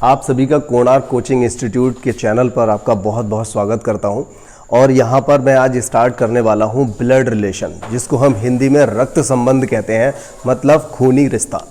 आप सभी का कोणार्क कोचिंग इंस्टीट्यूट के चैनल पर आपका बहुत बहुत स्वागत करता हूं। और यहां पर मैं आज स्टार्ट करने वाला हूं ब्लड रिलेशन, जिसको हम हिंदी में रक्त संबंध कहते हैं, मतलब खूनी रिश्ता।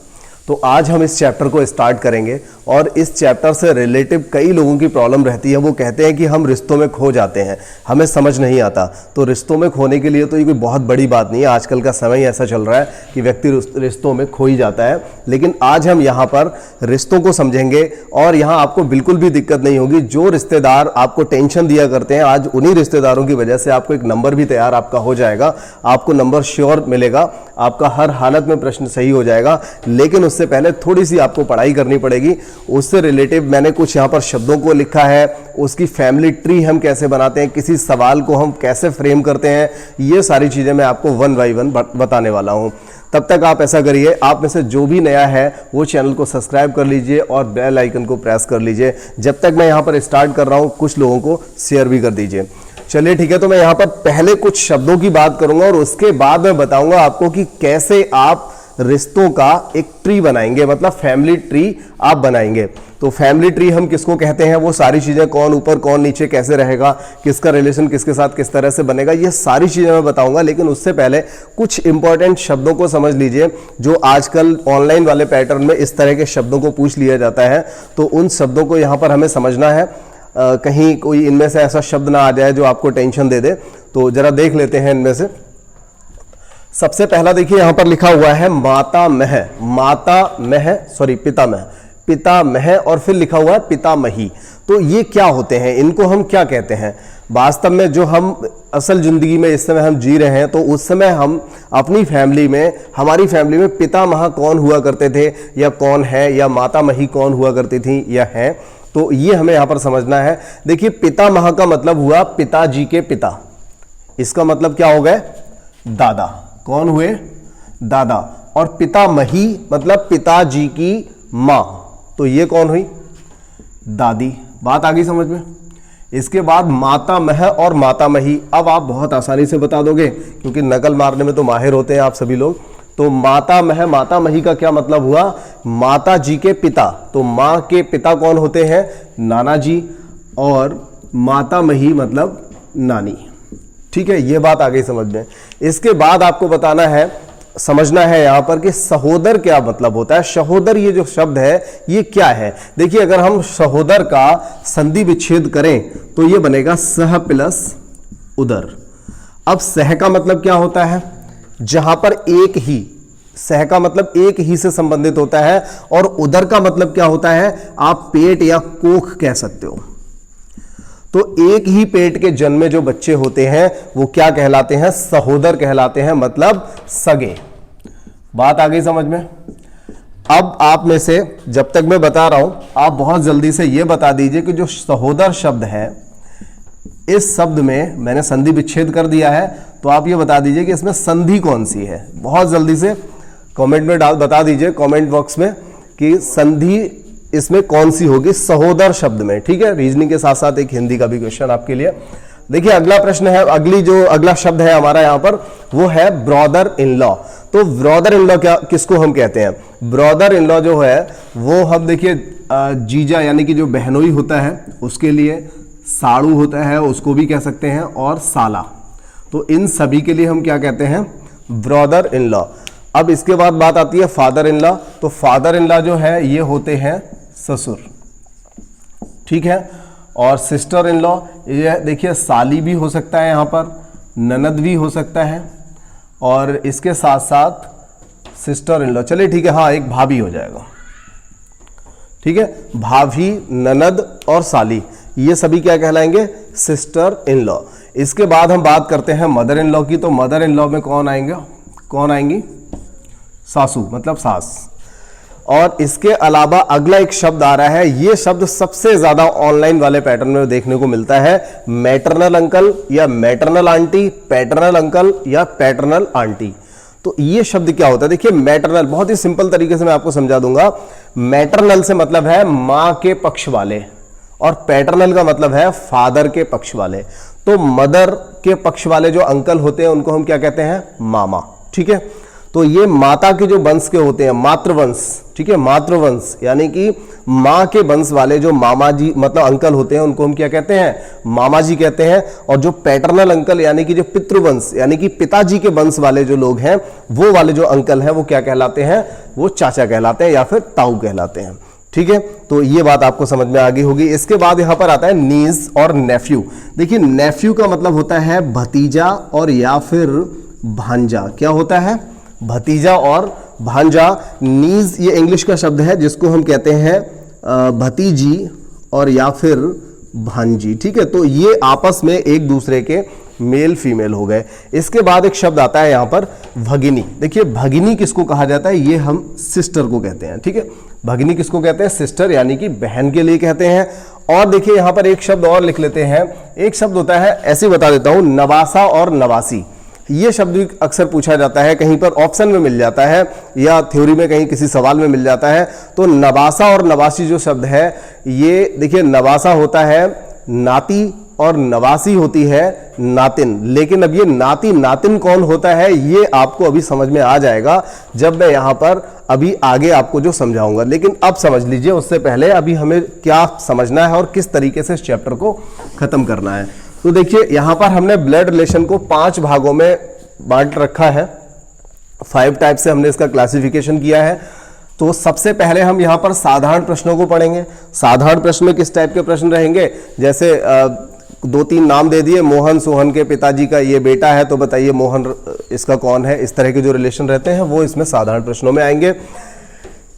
तो आज हम इस चैप्टर को स्टार्ट करेंगे और इस चैप्टर से रिलेटिव कई लोगों की प्रॉब्लम रहती है। वो कहते हैं कि हम रिश्तों में खो जाते हैं, हमें समझ नहीं आता। तो रिश्तों में खोने के लिए तो ये कोई बहुत बड़ी बात नहीं है, आजकल का समय ऐसा चल रहा है कि व्यक्ति रिश्तों में खो ही जाता है। लेकिन आज हम यहाँ पर रिश्तों को समझेंगे और यहाँ आपको बिल्कुल भी दिक्कत नहीं होगी। जो रिश्तेदार आपको टेंशन दिया करते हैं, आज उन्हीं रिश्तेदारों की वजह से आपको एक नंबर भी तैयार आपका हो जाएगा। आपको नंबर श्योर मिलेगा, आपका हर हालत में प्रश्न सही हो जाएगा। लेकिन उससे पहले थोड़ी सी आपको पढ़ाई करनी पड़ेगी। उससे रिलेटिव मैंने कुछ यहाँ पर शब्दों को लिखा है, उसकी फैमिली ट्री हम कैसे बनाते हैं, किसी सवाल को हम कैसे फ्रेम करते हैं, ये सारी चीजें मैं आपको वन बाय वन बताने वाला हूं। तब तक आप ऐसा करिए, आप में से जो भी नया है वो चैनल को सब्सक्राइब कर लीजिए और बेल आइकन को प्रेस कर लीजिए। जब तक मैं यहाँ पर स्टार्ट कर रहा हूँ, कुछ लोगों को शेयर भी कर दीजिए। चलिए ठीक है, तो मैं यहाँ पर पहले कुछ शब्दों की बात करूंगा और उसके बाद मैं बताऊंगा आपको कि कैसे आप रिश्तों का एक ट्री बनाएंगे, मतलब फैमिली ट्री आप बनाएंगे। तो फैमिली ट्री हम किसको कहते हैं, वो सारी चीजें, कौन ऊपर कौन नीचे कैसे रहेगा, किसका रिलेशन किसके साथ किस तरह से बनेगा, ये सारी चीजें मैं बताऊंगा। लेकिन उससे पहले कुछ इंपॉर्टेंट शब्दों को समझ लीजिए, जो आजकल ऑनलाइन वाले पैटर्न में इस तरह के शब्दों को पूछ लिया जाता है। तो उन शब्दों को यहाँ पर हमें समझना है, कहीं कोई इनमें से ऐसा शब्द ना आ जाए जो आपको टेंशन दे दे। तो जरा देख लेते हैं इनमें से। सबसे पहला देखिए, यहां पर लिखा हुआ है मातामह, पितामह, और फिर लिखा हुआ है पितामही। तो ये क्या होते हैं, इनको हम क्या कहते हैं? वास्तव में जो हम असल जिंदगी में इस समय हम जी रहे हैं, तो उस समय हम अपनी फैमिली में, हमारी फैमिली में पितामह कौन हुआ करते थे या कौन है, या मातामही कौन हुआ करती थी या है, तो ये हमें यहां पर समझना है। देखिए, पितामह का मतलब हुआ पिताजी के पिता, इसका मतलब क्या हो गए, दादा। कौन हुए, दादा। और पितामही मतलब पिताजी की मां, तो ये कौन हुई, दादी। बात आ गई समझ में। इसके बाद मातामह और मातामही, अब आप बहुत आसानी से बता दोगे क्योंकि नकल मारने में तो माहिर होते हैं आप सभी लोग। तो मातामह मातामही का क्या मतलब हुआ, माता जी के पिता। तो मां के पिता कौन होते हैं, नाना जी, और मातामही मतलब नानी। ठीक है, ये बात आ गई समझ में। इसके बाद आपको बताना है, समझना है यहां पर कि सहोदर क्या मतलब होता है। सहोदर ये जो शब्द है ये क्या है। देखिए, अगर हम सहोदर का संधि विच्छेद करें तो ये बनेगा सह प्लस उदर। अब सह का मतलब क्या होता है, जहां पर एक ही, सह का मतलब एक ही से संबंधित होता है, और उदर का मतलब क्या होता है, आप पेट या कोख कह सकते हो। तो एक ही पेट के जन्मे जो बच्चे होते हैं वो क्या कहलाते हैं, सहोदर कहलाते हैं, मतलब सगे। बात आ गई समझ में। अब आप में से, जब तक मैं बता रहा हूं, आप बहुत जल्दी से ये बता दीजिए कि जो सहोदर शब्द है, इस शब्द में मैंने संधि विच्छेद कर दिया है, तो आप ये बता दीजिए कि इसमें संधि कौन सी है। बहुत जल्दी से कमेंट में बता दीजिए, कमेंट बॉक्स में, कि संधि इसमें कौन सी होगी सहोदर शब्द में। ठीक है, रीजनिंग के साथ साथ एक हिंदी का भी क्वेश्चन आपके लिए। देखिए, अगला प्रश्न है, अगला शब्द है हमारा यहाँ पर, वो है ब्रदर इन लॉ। तो ब्रदर इन लॉ क्या, किसको हम कहते हैं? ब्रदर इन लॉ जो है वो हम, देखिए, जीजा यानी कि जो बहनोई होता है उसके लिए, साड़ू होता है उसको भी कह सकते हैं, और साला। तो इन सभी के लिए हम क्या कहते हैं, ब्रदर इन लॉ। अब इसके बाद बात आती है फादर इन लॉ। तो फादर इन लॉ जो है ये होते हैं ससुर। ठीक है, और सिस्टर इन लॉ, ये देखिए साली भी हो सकता है, यहां पर ननद भी हो सकता है, और इसके साथ साथ सिस्टर इन लॉ। चलिए ठीक है, हाँ, एक भाभी हो जाएगा। ठीक है, भाभी, ननद और साली, ये सभी क्या कहलाएंगे, सिस्टर इन लॉ। इसके बाद हम बात करते हैं मदर इन लॉ की। तो मदर इन लॉ में कौन आएंगी, सासू मतलब सास। और इसके अलावा अगला एक शब्द आ रहा है, ये शब्द सबसे ज्यादा ऑनलाइन वाले पैटर्न में देखने को मिलता है, मैटरनल अंकल या मैटरनल आंटी, पैटर्नल अंकल या पैटर्नल आंटी। तो ये शब्द क्या होता है, देखिए, मैटरनल बहुत ही सिंपल तरीके से मैं आपको समझा दूंगा। मैटरनल से मतलब है मां के पक्ष वाले, और पैटर्नल का मतलब है फादर के पक्ष वाले। तो मदर के पक्ष वाले जो अंकल होते हैं उनको हम क्या कहते हैं, मामा। ठीक है, तो ये माता के जो वंश के होते हैं, मातृवंश, ठीक है, मातृवंश यानी कि माँ के वंश वाले जो मामा जी मतलब अंकल होते हैं उनको हम क्या कहते हैं, मामा जी कहते हैं। और जो पैटर्नल अंकल यानी कि जो पितृवंश यानी कि पिताजी के वंश वाले जो लोग हैं वो वाले जो अंकल हैं वो क्या कहलाते हैं, वो चाचा कहलाते हैं या फिर ताऊ कहलाते हैं। ठीक है, तो ये बात आपको समझ में आ गई होगी। इसके बाद यहां पर आता है नीज और नेफ्यू। देखिए नेफ्यू का मतलब होता है भतीजा और या फिर भांजा। क्या होता है, भतीजा और भांजा। नीज ये इंग्लिश का शब्द है जिसको हम कहते हैं भतीजी और या फिर भांजी। ठीक है, तो ये आपस में एक दूसरे के मेल फीमेल हो गए। इसके बाद एक शब्द आता है यहां पर भगिनी। देखिए भगिनी किसको कहा जाता है, ये हम सिस्टर को कहते हैं। ठीक है, भगिनी किसको कहते हैं, सिस्टर यानी कि बहन के लिए कहते हैं। और देखिए यहां पर एक शब्द और लिख लेते हैं, एक शब्द होता है, ऐसे बता देता हूं, नवासा और नवासी। ये शब्द भी अक्सर पूछा जाता है, कहीं पर ऑप्शन में मिल जाता है या थ्योरी में कहीं किसी सवाल में मिल जाता है। तो नवासा और नवासी जो शब्द है, ये देखिए नवासा होता है नाती और नवासी होती है नातिन। लेकिन अब ये नाती नातिन कौन होता है ये आपको अभी समझ में आ जाएगा जब मैं यहां पर अभी आगे आपको जो समझाऊंगा। लेकिन अब समझ लीजिए, उससे पहले अभी हमें क्या समझना है और किस तरीके से इस चैप्टर को खत्म करना है। तो देखिए यहां पर हमने ब्लड रिलेशन को 5 भागों में बांट रखा है। 5 टाइप से हमने इसका क्लासिफिकेशन किया है। तो सबसे पहले हम यहां पर साधारण प्रश्नों को पढ़ेंगे। साधारण प्रश्न में किस टाइप के प्रश्न रहेंगे, जैसे 2-3 नाम दे दिए, मोहन सोहन के पिताजी का ये बेटा है तो बताइए मोहन इसका कौन है। इस तरह के जो रिलेशन रहते हैं वो इसमें साधारण प्रश्नों में आएंगे।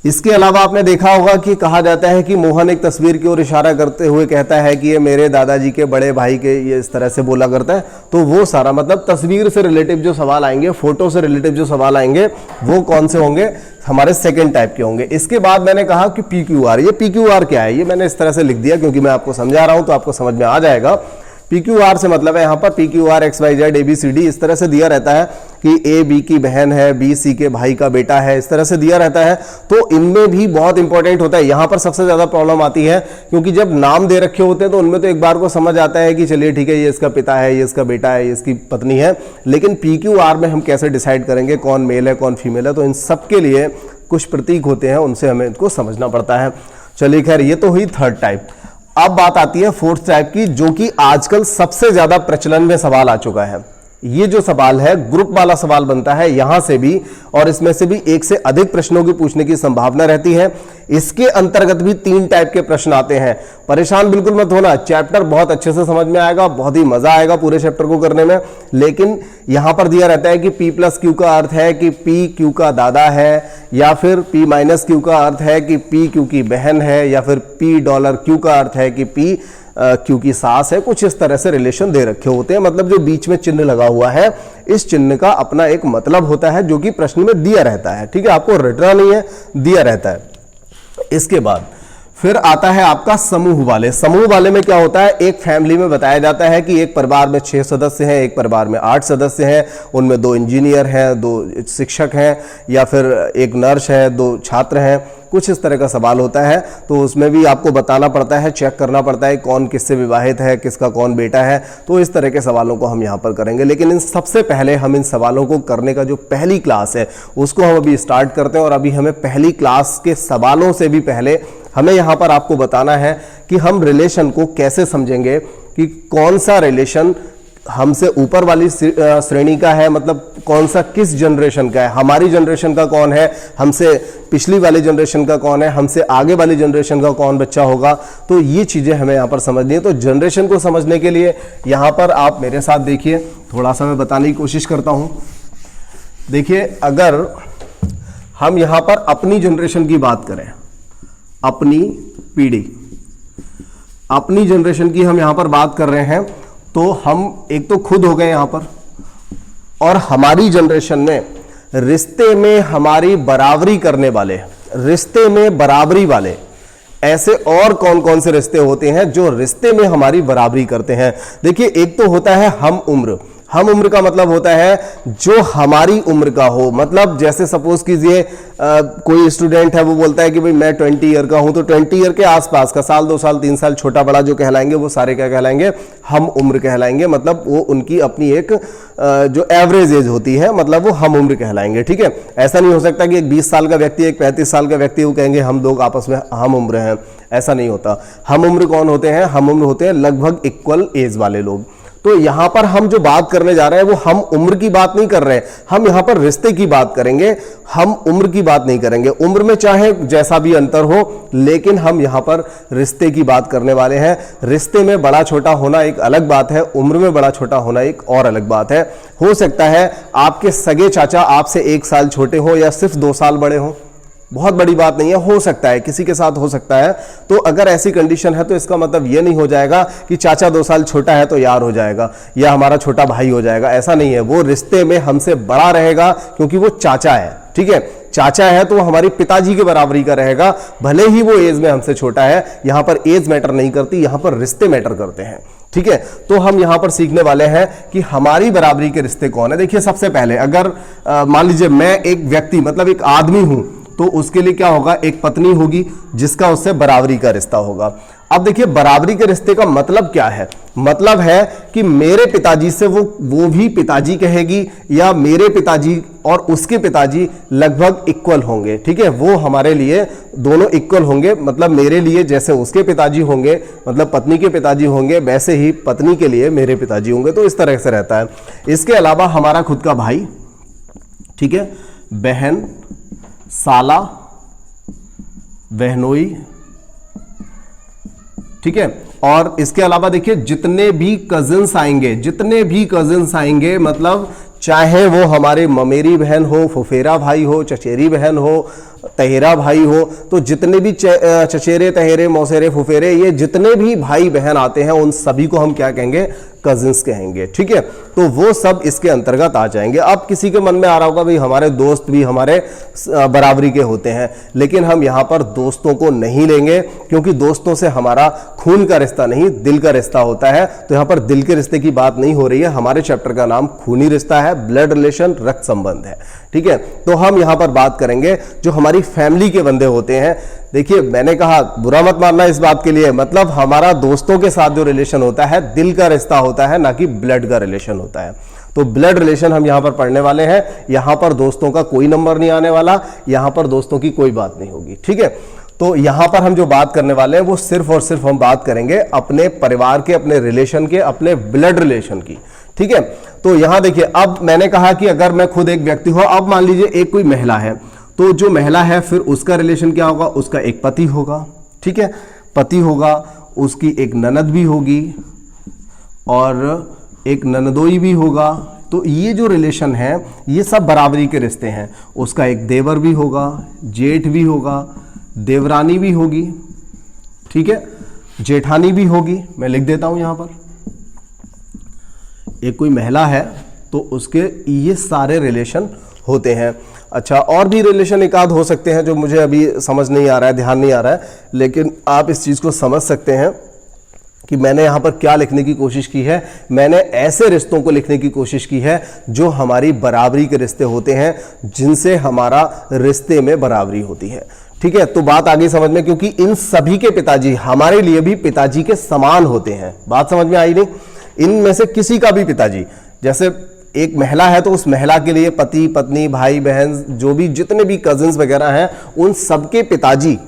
इसके अलावा आपने देखा होगा कि कहा जाता है कि मोहन एक तस्वीर की ओर इशारा करते हुए कहता है कि ये मेरे दादाजी के बड़े भाई के, ये इस तरह से बोला करता है। तो वो सारा मतलब तस्वीर से रिलेटिव जो सवाल आएंगे, फोटो से रिलेटिव जो सवाल आएंगे वो कौन से होंगे, हमारे सेकंड टाइप के होंगे। इसके बाद मैंने कहा कि PQR, ये PQR क्या है, ये मैंने इस तरह से लिख दिया क्योंकि मैं आपको समझा रहा हूं तो आपको समझ में आ जाएगा। PQR से मतलब है यहाँ पर PQR XYZ ABCD इस तरह से दिया रहता है कि A B की बहन है, B C के भाई का बेटा है, इस तरह से दिया रहता है। तो इनमें भी बहुत इंपॉर्टेंट होता है। यहाँ पर सबसे ज्यादा प्रॉब्लम आती है क्योंकि जब नाम दे रखे होते हैं तो उनमें तो एक बार को समझ आता है कि चलिए ठीक है ये इसका पिता है, ये इसका बेटा है, ये इसकी पत्नी है। लेकिन PQR में हम कैसे डिसाइड करेंगे कौन मेल है कौन फीमेल है, तो इन सबके लिए कुछ प्रतीक होते हैं, उनसे हमें इनको समझना पड़ता है। चलिए खैर, ये तो हुई 3rd टाइप। अब बात आती है 4th टाइप की, जो कि आजकल सबसे ज्यादा प्रचलन में सवाल आ चुका है। ये जो सवाल है ग्रुप वाला सवाल बनता है यहां से भी, और इसमें से भी एक से अधिक प्रश्नों की पूछने की संभावना रहती है। इसके अंतर्गत भी 3 टाइप के प्रश्न आते हैं। परेशान बिल्कुल मत होना, चैप्टर बहुत अच्छे से समझ में आएगा, बहुत ही मजा आएगा पूरे चैप्टर को करने में। लेकिन यहां पर दिया रहता है कि P+Q का अर्थ है कि P Q का दादा है, या फिर P-Q का अर्थ है कि P Q की बहन है, या फिर $Q का अर्थ है कि P Q की सास है। कुछ इस तरह से रिलेशन दे रखे होते हैं। मतलब जो बीच में चिन्ह लगा हुआ है, इस चिन्ह का अपना एक मतलब होता है जो कि प्रश्न में दिया रहता है। ठीक है, आपको रटना नहीं है, दिया रहता है। इसके बाद फिर आता है आपका समूह वाले। समूह वाले में क्या होता है, एक फैमिली में बताया जाता है कि एक परिवार में 6 सदस्य हैं, एक परिवार में 8 सदस्य हैं, उनमें 2 इंजीनियर हैं, 2 शिक्षक हैं, या फिर एक नर्स है, 2 छात्र हैं। कुछ इस तरह का सवाल होता है। तो उसमें भी आपको बताना पड़ता है, चेक करना पड़ता है कौन किससे विवाहित है, किसका कौन बेटा है। तो इस तरह के सवालों को हम यहाँ पर करेंगे। लेकिन इन सबसे पहले हम इन सवालों को करने का जो पहली क्लास है उसको हम अभी स्टार्ट करते हैं। और अभी हमें पहली क्लास के सवालों से भी पहले हमें यहाँ पर आपको बताना है कि हम रिलेशन को कैसे समझेंगे, कि कौन सा रिलेशन हमसे ऊपर वाली श्रेणी का है, मतलब कौन सा किस जनरेशन का है, हमारी जनरेशन का कौन है, हमसे पिछली वाली जनरेशन का कौन है, हमसे आगे वाली जनरेशन का कौन बच्चा होगा। तो ये चीजें हमें यहाँ पर समझनी है। तो जनरेशन को समझने के लिए यहाँ पर आप मेरे साथ देखिए, थोड़ा सा मैं बताने की कोशिश करता हूं। देखिए, अगर हम यहाँ पर अपनी जनरेशन की बात करें, अपनी पीढ़ी, अपनी जनरेशन की हम यहाँ पर बात कर रहे हैं, तो हम एक तो खुद हो गए यहां पर, और हमारी जनरेशन में रिश्ते में हमारी बराबरी करने वाले, रिश्ते में बराबरी वाले ऐसे और कौन कौन से रिश्ते होते हैं जो रिश्ते में हमारी बराबरी करते हैं। देखिए, एक तो होता है हम उम्र। हम उम्र का मतलब होता है जो हमारी उम्र का हो। मतलब जैसे सपोज कीजिए कोई स्टूडेंट है, वो बोलता है कि भाई मैं 20 ईयर का हूं, तो 20 ईयर के आसपास का, साल 2 साल 3 साल छोटा बड़ा जो कहलाएंगे वो सारे क्या कहलाएंगे, हम उम्र कहलाएंगे। मतलब वो उनकी अपनी एक जो एवरेज एज होती है, मतलब वो हम उम्र कहलाएंगे। ठीक है, ऐसा नहीं हो सकता कि एक 20 साल का व्यक्ति एक 35 साल का व्यक्ति वो कहेंगे हम लोग आपस में हम उम्र हैं, ऐसा नहीं होता। हम उम्र कौन होते हैं, हम उम्र होते हैं लगभग इक्वल एज वाले लोग। तो यहां पर हम जो बात करने जा रहे हैं वो हम उम्र की बात नहीं कर रहे हैं, हम यहां पर रिश्ते की बात करेंगे, हम उम्र की बात नहीं करेंगे। उम्र में चाहे जैसा भी अंतर हो, लेकिन हम यहां पर रिश्ते की बात करने वाले हैं। रिश्ते में बड़ा छोटा होना एक अलग बात है, उम्र में बड़ा छोटा होना एक और अलग बात है। हो सकता है आपके सगे चाचा आपसे 1 साल छोटे हो या सिर्फ 2 साल बड़े हो, बहुत बड़ी बात नहीं है, हो सकता है किसी के साथ हो सकता है। तो अगर ऐसी कंडीशन है तो इसका मतलब यह नहीं हो जाएगा कि चाचा 2 साल छोटा है तो यार हो जाएगा या हमारा छोटा भाई हो जाएगा, ऐसा नहीं है। वो रिश्ते में हमसे बड़ा रहेगा क्योंकि वो चाचा है। ठीक है, चाचा है तो वो हमारे पिताजी के बराबरी का रहेगा, भले ही वो एज में हमसे छोटा है। यहां पर एज मैटर नहीं करती, यहां पर रिश्ते मैटर करते हैं। ठीक है, तो हम यहां पर सीखने वाले हैं कि हमारी बराबरी के रिश्ते कौन है। देखिए, सबसे पहले अगर मान लीजिए मैं एक व्यक्ति मतलब एक आदमी हूं, तो उसके लिए क्या होगा, एक पत्नी होगी जिसका उससे बराबरी का रिश्ता होगा। अब देखिए, बराबरी के रिश्ते का मतलब क्या है, मतलब है कि मेरे पिताजी से वो भी पिताजी कहेगी या मेरे पिताजी और उसके पिताजी लगभग इक्वल होंगे। ठीक है, वो हमारे लिए दोनों इक्वल होंगे। मतलब मेरे लिए जैसे उसके पिताजी होंगे, मतलब पत्नी के पिताजी होंगे, वैसे ही पत्नी के लिए मेरे पिताजी होंगे। तो इस तरह से रहता है। इसके अलावा हमारा खुद का भाई, ठीक है, बहन, साला, बहनोई, ठीक है। और इसके अलावा देखिए जितने भी कजिन्स आएंगे, मतलब चाहे वो हमारे ममेरी बहन हो, फुफेरा भाई हो, चचेरी बहन हो, तहेरा भाई हो, तो जितने भी चचेरे, तहेरे, मौसेरे, फुफेरे, ये जितने भी भाई बहन आते हैं उन सभी को हम क्या कहेंगे, कजिन्स कहेंगे। ठीक है, तो वो सब इसके अंतर्गत आ जाएंगे। अब किसी के मन में आ रहा होगा भाई हमारे दोस्त भी हमारे बराबरी के होते हैं, लेकिन हम यहां पर दोस्तों को नहीं लेंगे क्योंकि दोस्तों से हमारा खून का रिश्ता नहीं, दिल का रिश्ता होता है। तो यहां पर दिल के रिश्ते की बात नहीं हो रही है। हमारे चैप्टर का नाम खूनी रिश्ता है, ब्लड रिलेशन, रक्त संबंध है। ठीक है, तो हम यहां पर बात करेंगे जो हमारी फैमिली के बंदे होते हैं। देखिए, मैंने कहा बुरा मत मानना इस बात के लिए, मतलब हमारा दोस्तों के साथ जो रिलेशन होता है दिल का रिश्ता होता है, ना कि ब्लड का रिलेशन होता है। तो ब्लड रिलेशन हम यहां पर पढ़ने वाले हैं। यहां पर दोस्तों का कोई नंबर नहीं आने वाला, यहां पर दोस्तों की कोई बात नहीं होगी। ठीक है, तो यहां पर हम जो बात करने वाले हैं वो सिर्फ और सिर्फ हम बात करेंगे अपने परिवार के, अपने रिलेशन के, अपने ब्लड रिलेशन की। ठीक है, तो यहां देखिए, अब मैंने कहा कि अगर मैं खुद एक व्यक्ति हूं, अब मान लीजिए एक कोई महिला है, तो जो महिला है फिर उसका रिलेशन क्या होगा, उसका एक पति होगा। ठीक है, पति होगा, उसकी एक ननद भी होगी और एक ननदोई भी होगा। तो ये जो रिलेशन है ये सब बराबरी के रिश्ते हैं। उसका एक देवर भी होगा, जेठ भी होगा, देवरानी भी होगी, ठीक है, जेठानी भी होगी। मैं लिख देता हूं यहां पर, एक कोई महिला है तो उसके ये सारे रिलेशन होते हैं। अच्छा, और भी रिलेशन एक आध हो सकते हैं जो मुझे अभी समझ नहीं आ रहा है, ध्यान नहीं आ रहा है, लेकिन आप इस चीज को समझ सकते हैं कि मैंने यहां पर क्या लिखने की कोशिश की है। मैंने ऐसे रिश्तों को लिखने की कोशिश की है जो हमारी बराबरी के रिश्ते होते हैं, जिनसे हमारा रिश्ते में बराबरी होती है। ठीक है, तो बात आगे समझ में, क्योंकि इन सभी के पिताजी हमारे लिए भी पिताजी के समान होते हैं। बात समझ में आई नहीं? इनमें से किसी का भी पिताजी, जैसे एक महिला है तो उस महिला के लिए पति, पत्नी, भाई, बहन, जो भी जितने भी कजिन्स वगैरह हैं, उन सबके पिताजी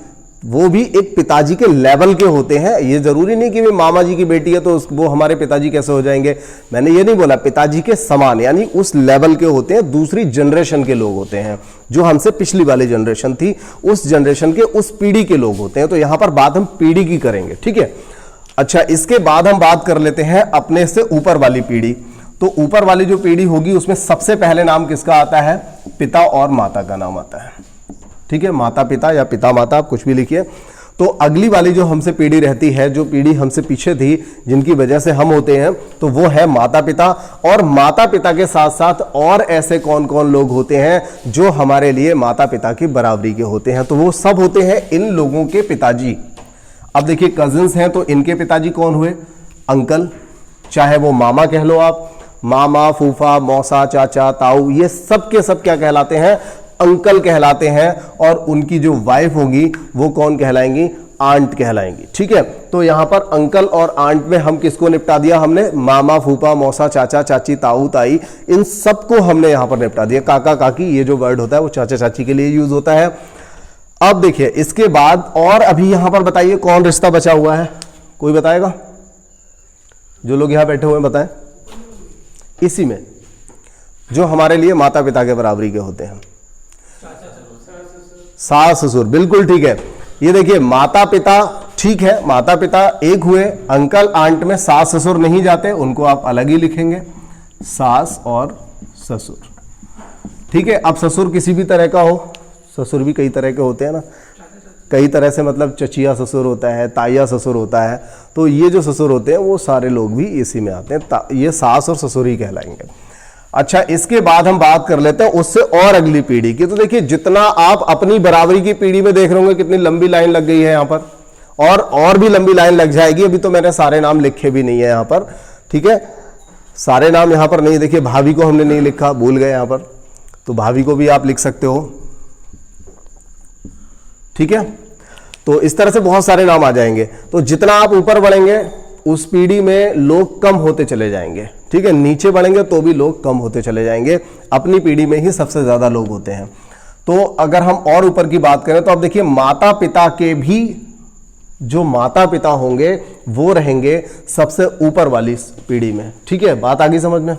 वो भी एक पिताजी के लेवल के होते हैं। ये जरूरी नहीं कि वे मामा जी की बेटी है तो वो हमारे पिताजी कैसे हो जाएंगे। मैंने ये नहीं बोला, पिताजी के समान, यानी उस लेवल के होते हैं। दूसरी जनरेशन के लोग होते हैं, जो हमसे पिछली वाली जनरेशन थी, उस जनरेशन के, उस पीढ़ी के लोग होते हैं। तो यहां पर बात हम पीढ़ी की करेंगे। ठीक है, अच्छा, इसके बाद हम बात कर लेते हैं अपने से ऊपर वाली पीढ़ी। तो ऊपर वाली जो पीढ़ी होगी उसमें सबसे पहले नाम किसका आता है? पिता और माता का नाम आता है। ठीक है, माता पिता या पिता माता, आप कुछ भी लिखिए। तो अगली वाली जो हमसे पीढ़ी रहती है, जो पीढ़ी हमसे पीछे थी, जिनकी वजह से हम होते हैं, तो वो है माता पिता। और माता पिता के साथ साथ और ऐसे कौन कौन लोग होते हैं जो हमारे लिए माता पिता की बराबरी के होते हैं? तो वो सब होते हैं इन लोगों के पिताजी। अब देखिए, कजिन्स हैं तो इनके पिताजी कौन हुए? अंकल, चाहे वो मामा कह लो आप, मामा, फूफा, मौसा, चाचा, ताऊ, ये सब के सब क्या कहलाते हैं? अंकल कहलाते हैं। और उनकी जो वाइफ होगी वो कौन कहलाएंगी? आंट कहलाएंगी। ठीक है, तो यहां पर अंकल और आंट में हम किसको निपटा दिया? हमने मामा, फूफा, मौसा, चाचा, चाची, ताऊ, ताई, इन सबको हमने यहां पर निपटा दिया। काका, काकी, ये जो वर्ड होता है वो चाचा चाची के लिए यूज होता है। अब देखिए इसके बाद और अभी यहां पर बताइए कौन रिश्ता बचा हुआ है? कोई बताएगा? जो लोग यहां बैठे हुए हैं बताएं। इसी में जो हमारे लिए माता पिता के बराबरी के होते हैं, सास ससुर, बिल्कुल ठीक है। ये देखिए माता पिता, ठीक है, माता पिता एक हुए, अंकल आंट में सास ससुर नहीं जाते, उनको आप अलग ही लिखेंगे, सास और ससुर। ठीक है, अब ससुर किसी भी तरह का हो, ससुर भी कई तरह के होते हैं ना, कई तरह से, मतलब चचिया ससुर होता है, ताइया ससुर होता है, तो ये जो ससुर होते हैं वो सारे लोग भी इसी में आते हैं, ये सास और ससुर ही कहलाएंगे। अच्छा, इसके बाद हम बात कर लेते हैं उससे और अगली पीढ़ी की। तो देखिए जितना आप अपनी बराबरी की पीढ़ी में देख रहे होंगे कितनी लंबी लाइन लग गई है यहाँ पर, और भी लंबी लाइन लग जाएगी। अभी तो मैंने सारे नाम लिखे भी नहीं है यहाँ पर। ठीक है, सारे नाम यहाँ पर नहीं, देखिए भाभी को हमने नहीं लिखा, भूल गए यहाँ पर, तो भाभी को भी आप लिख सकते हो। ठीक है, तो इस तरह से बहुत सारे नाम आ जाएंगे। तो जितना आप ऊपर बढ़ेंगे उस पीढ़ी में लोग कम होते चले जाएंगे। ठीक है, नीचे बढ़ेंगे तो भी लोग कम होते चले जाएंगे, अपनी पीढ़ी में ही सबसे ज्यादा लोग होते हैं। तो अगर हम और ऊपर की बात करें तो अब देखिए माता पिता के भी जो माता पिता होंगे वो रहेंगे सबसे ऊपर वाली पीढ़ी में। ठीक है, बात आ गई समझ में?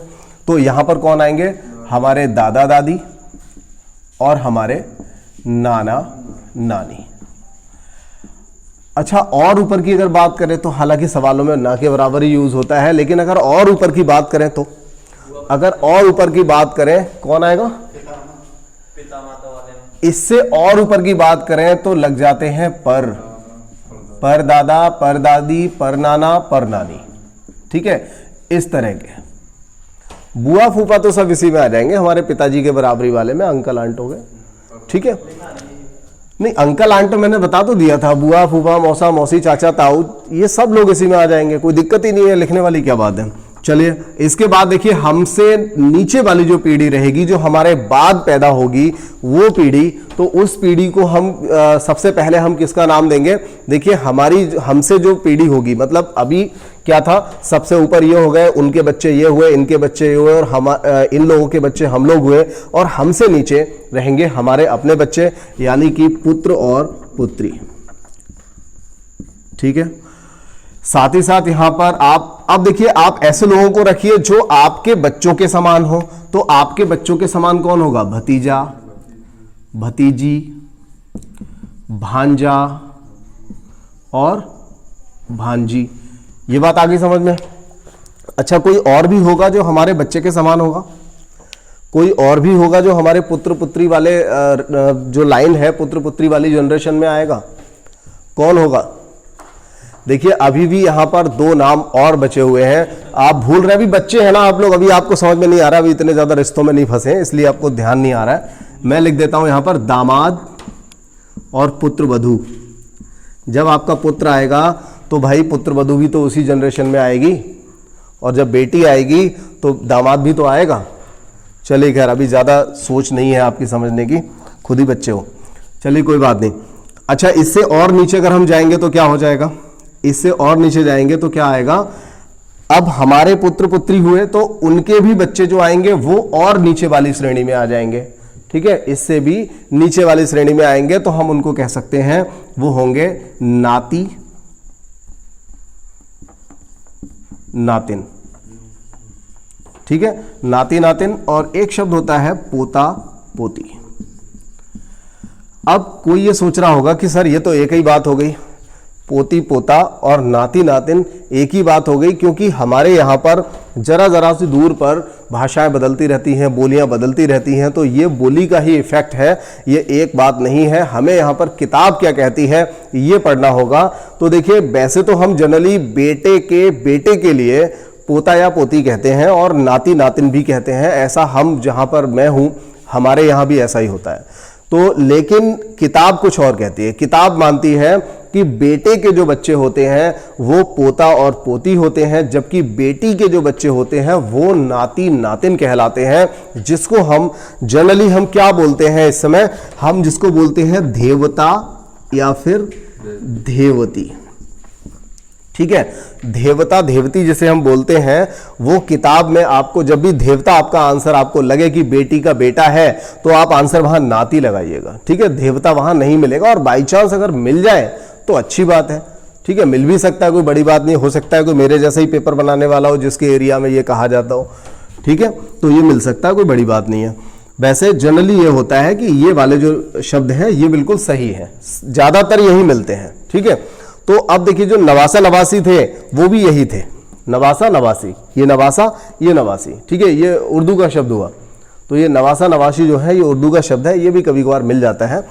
तो यहां पर कौन आएंगे? हमारे दादा दादी और हमारे नाना नानी। अच्छा, और ऊपर की अगर बात करें तो हालांकि सवालों में ना के बराबर ही यूज होता है, लेकिन अगर और ऊपर की बात करें तो, अगर और ऊपर की बात करें कौन आएगा? पिता माता वाले। इससे और ऊपर की बात करें तो लग जाते हैं पर दादा, पर दादी, पर नाना, पर नानी। ठीक है, इस तरह के बुआ फूफा तो सब इसी में आ जाएंगे, हमारे पिताजी के बराबरी वाले में अंकल आंट हो गए। ठीक है, नहीं अंकल आंट तो मैंने बता तो दिया था, बुआ फूफा, मौसा मौसी, चाचा ताऊ, ये सब लोग इसी में आ जाएंगे, कोई दिक्कत ही नहीं है, लिखने वाली क्या बात है। चलिए इसके बाद देखिए हमसे नीचे वाली जो पीढ़ी रहेगी, जो हमारे बाद पैदा होगी वो पीढ़ी, तो उस पीढ़ी को हम सबसे पहले हम किसका नाम देंगे? देखिए हमारी हमसे जो पीढ़ी होगी, मतलब अभी क्या था, सबसे ऊपर ये हो गए, उनके बच्चे ये हुए, इनके बच्चे ये हुए, और इन लोगों के बच्चे हम लोग हुए, और हमसे नीचे रहेंगे हमारे अपने बच्चे, यानी कि पुत्र और पुत्री। ठीक है, साथ ही साथ यहां पर आप अब देखिए, आप ऐसे लोगों को रखिए जो आपके बच्चों के समान हो। तो आपके बच्चों के समान कौन होगा? भतीजा, भतीजी, भांजा और भांजी। ये बात आ गई समझ में? अच्छा, कोई और भी होगा जो हमारे बच्चे के समान होगा? कोई और भी होगा जो हमारे पुत्र पुत्री वाले जो लाइन है, पुत्र पुत्री वाली जनरेशन में आएगा? कौन होगा? देखिए अभी भी यहां पर दो नाम और बचे हुए हैं। आप भूल रहे हैं, अभी बच्चे हैं ना आप लोग, अभी आपको समझ में नहीं आ रहा, अभी इतने ज्यादा रिश्तों में नहीं फंसे हैं, इसलिए आपको ध्यान नहीं आ रहा है। मैं लिख देता हूं यहां पर दामाद और पुत्र वधू। जब आपका पुत्र आएगा तो भाई पुत्र वधू भी तो उसी जनरेशन में आएगी, और जब बेटी आएगी तो दामाद भी तो आएगा। चलिए खैर, अभी ज्यादा सोच नहीं है आपकी समझने की, खुद ही बच्चे हो, चलिए कोई बात नहीं। अच्छा, इससे और नीचे अगर हम जाएंगे तो क्या हो जाएगा? इससे और नीचे जाएंगे तो क्या आएगा? अब हमारे पुत्र पुत्री हुए तो उनके भी बच्चे जो आएंगे वो और नीचे वाली श्रेणी में आ जाएंगे। ठीक है, इससे भी नीचे वाली श्रेणी में आएंगे तो हम उनको कह सकते हैं वो होंगे नाती नातिन। ठीक है, नाती नातिन, और एक शब्द होता है पोता पोती। अब कोई ये सोच रहा होगा कि सर ये तो एक ही बात हो गई, पोती पोता और नाती नातिन एक ही बात हो गई, क्योंकि हमारे यहाँ पर जरा सी दूर पर भाषाएं बदलती रहती हैं, बोलियां बदलती रहती हैं, तो ये बोली का ही इफेक्ट है, ये एक बात नहीं है। हमें यहाँ पर किताब क्या कहती है ये पढ़ना होगा। तो देखिए वैसे तो हम जनरली बेटे के लिए पोता या पोती कहते हैं और नाती नातिन भी कहते हैं, ऐसा हम जहाँ पर मैं हूँ हमारे यहाँ भी ऐसा ही होता है। तो लेकिन किताब कुछ और कहती है। किताब मानती है कि बेटे के जो बच्चे होते हैं वो पोता और पोती होते हैं, जबकि बेटी के जो बच्चे होते हैं वो नाती नातिन कहलाते हैं, जिसको हम जनरली हम क्या बोलते हैं इस समय, हम जिसको बोलते हैं देवता या फिर देवती। ठीक है, देवता देवती जिसे हम बोलते हैं, वो किताब में आपको जब भी देवता आपका आंसर आपको लगे कि बेटी का बेटा है तो आप आंसर वहां नाती लगाइएगा। ठीक है, देवता वहां नहीं मिलेगा, और बाई चांस अगर मिल जाए तो अच्छी बात है। ठीक है, मिल भी सकता है, कोई बड़ी बात नहीं, हो सकता है कोई मेरे जैसा ही पेपर बनाने वाला हो जिसके एरिया में ये कहा जाता हो। ठीक है, तो ये मिल सकता है, कोई बड़ी बात नहीं है। वैसे जनरली ये होता है कि ये वाले जो शब्द हैं ये बिल्कुल सही है, ज्यादातर यही मिलते हैं। ठीक है, तो अब देखिए जो नवासा नवासी थे वो भी यही थे, नवासा नवासी, ये नवासा ये नवासी। ठीक है, ये उर्दू का शब्द हुआ, तो ये नवासा नवासी जो है ये उर्दू का शब्द है, ये भी कभी कभार मिल जाता है।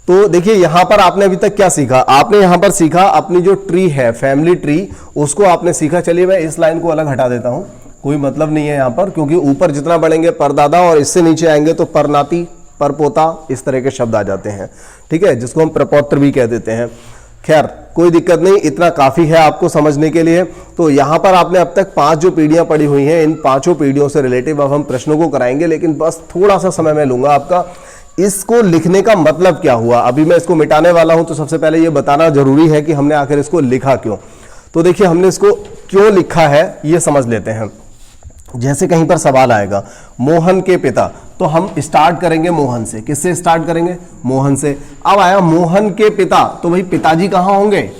तो देखिए यहां पर आपने अभी तक क्या सीखा, आपने यहां पर सीखा अपनी जो ट्री है, फैमिली ट्री, उसको आपने सीखा। चलिए मैं इस लाइन को अलग हटा देता हूं, कोई मतलब नहीं है यहां पर, क्योंकि ऊपर जितना बढ़ेंगे परदादा और इससे नीचे आएंगे तो परनाती परपोता इस तरह के शब्द आ जाते हैं। ठीक है, जिसको हम प्रपौत्र भी कह देते हैं। खैर कोई दिक्कत नहीं, इतना काफी है आपको समझने के लिए। तो यहां पर आपने अब तक 5 जो पीढ़ियां पढ़ी हुई हैं, इन 5 पीढ़ियों से रिलेटिव अब हम प्रश्नों को कराएंगे, लेकिन बस थोड़ा सा समय मैं लूंगा आपका। इसको लिखने का मतलब क्या हुआ, अभी मैं इसको मिटाने वाला हूं, तो सबसे पहले यह बताना जरूरी है कि हमने आखिर इसको लिखा क्यों। तो देखिए हमने इसको क्यों लिखा है ये समझ लेते हैं। जैसे कहीं पर सवाल आएगा मोहन के पिता, तो हम स्टार्ट करेंगे मोहन से। किससे स्टार्ट करेंगे, मोहन से। अब आया मोहन के पिता, तो भाई पिताजी कहां होंगे,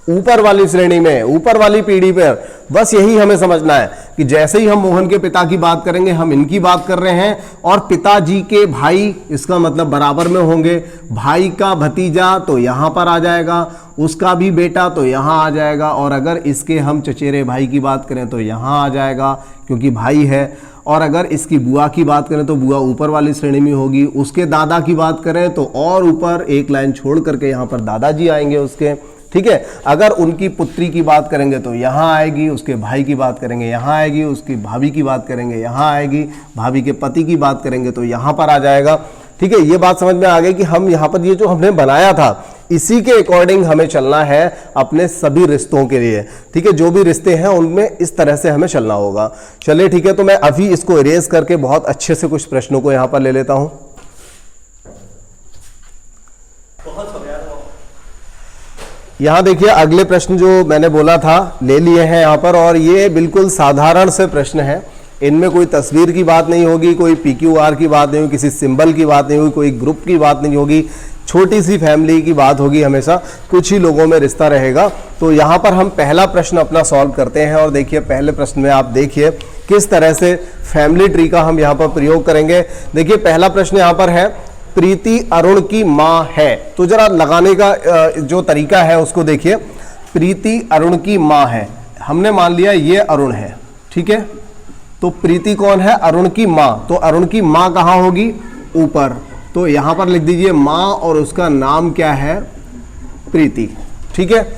ऊपर वाली श्रेणी में, ऊपर वाली पीढ़ी पर। बस यही हमें समझना है कि जैसे ही हम मोहन के पिता की बात करेंगे हम इनकी बात कर रहे हैं, और पिताजी के भाई इसका मतलब बराबर में होंगे। भाई का भतीजा तो यहां पर आ जाएगा, उसका भी बेटा तो यहां आ जाएगा, और अगर इसके हम चचेरे भाई की बात करें तो यहां आ जाएगा क्योंकि भाई है। और अगर इसकी बुआ की बात करें तो बुआ ऊपर वाली श्रेणी में होगी। उसके दादा की बात करें तो और ऊपर एक लाइन छोड़ करके यहां पर दादाजी आएंगे उसके। ठीक है, अगर उनकी पुत्री की बात करेंगे तो यहां आएगी, उसके भाई की बात करेंगे यहां आएगी, उसकी भाभी की बात करेंगे यहां आएगी, भाभी के पति की बात करेंगे तो यहां पर आ जाएगा। ठीक है, ये बात समझ में आ गई कि हम यहां पर ये जो हमने बनाया था इसी के अकॉर्डिंग हमें चलना है अपने सभी रिश्तों के लिए। ठीक है, जो भी रिश्ते हैं उनमें इस तरह से हमें चलना होगा। चलिए ठीक है, तो मैं अभी इसको इरेज करके बहुत अच्छे से कुछ प्रश्नों को यहां पर ले लेता हूं। यहां देखिए अगले प्रश्न जो मैंने बोला था ले लिए हैं यहां पर, और ये बिल्कुल साधारण से प्रश्न है। इनमें कोई तस्वीर की बात नहीं होगी, कोई PQR की बात नहीं होगी, किसी सिंबल की बात नहीं होगी, कोई ग्रुप की बात नहीं होगी, छोटी सी फैमिली की बात होगी, हमेशा कुछ ही लोगों में रिश्ता रहेगा। तो यहाँ पर हम पहला प्रश्न अपना सॉल्व करते हैं, और देखिए पहले प्रश्न में आप देखिए किस तरह से फैमिली ट्री का हम यहाँ पर प्रयोग करेंगे। देखिए पहला प्रश्न यहाँ पर है, प्रीति अरुण की माँ है। तो जरा लगाने का जो तरीका है उसको देखिए। प्रीति अरुण की माँ है, हमने मान लिया ये अरुण है। ठीक है, तो प्रीति कौन है, अरुण की माँ। तो अरुण की माँ कहाँ होगी, ऊपर। तो यहां पर लिख दीजिए माँ, और उसका नाम क्या है, प्रीति। ठीक है,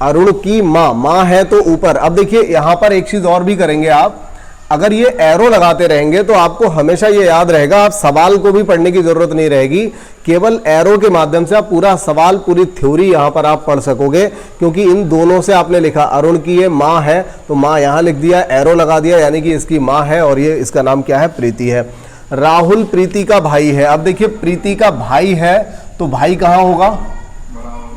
अरुण की माँ, माँ है तो ऊपर। अब देखिए यहां पर एक चीज और भी करेंगे आप, अगर ये एरो लगाते रहेंगे तो आपको हमेशा ये याद रहेगा, आप सवाल को भी पढ़ने की जरूरत नहीं रहेगी, केवल एरो के माध्यम से आप पूरा सवाल, पूरी थ्योरी यहां पर आप पढ़ सकोगे। क्योंकि इन दोनों से आपने लिखा, अरुण की ये माँ है तो माँ यहां लिख दिया, एरो लगा दिया, यानी कि इसकी माँ है, और ये इसका नाम क्या है, प्रीति है। राहुल प्रीति का भाई है। अब देखिए प्रीति का भाई है तो भाई कहां होगा,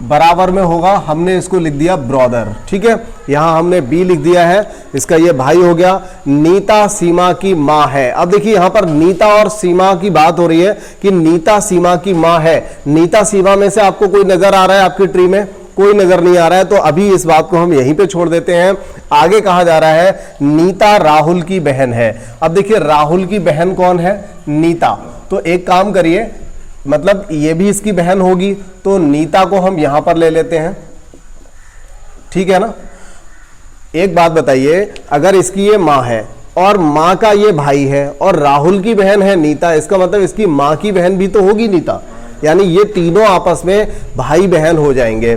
बराबर में होगा, हमने इसको लिख दिया ब्रदर। ठीक है, यहां हमने बी लिख दिया है, इसका ये भाई हो गया। नीता सीमा की माँ है। अब देखिए यहां पर नीता और सीमा की बात हो रही है कि नीता सीमा की माँ है। नीता सीमा में से आपको कोई नजर आ रहा है, आपकी ट्री में कोई नजर नहीं आ रहा है, तो अभी इस बात को हम यहीं पे छोड़ देते हैं। आगे कहा जा रहा है नीता राहुल की बहन है। अब देखिए राहुल की बहन कौन है, नीता। तो एक काम करिए, मतलब ये भी इसकी बहन होगी, तो नीता को हम यहां पर ले लेते हैं। ठीक है ना, एक बात बताइए, अगर इसकी ये माँ है और माँ का ये भाई है और राहुल की बहन है नीता, इसका मतलब इसकी माँ की बहन भी तो होगी नीता, यानी ये तीनों आपस में भाई बहन हो जाएंगे।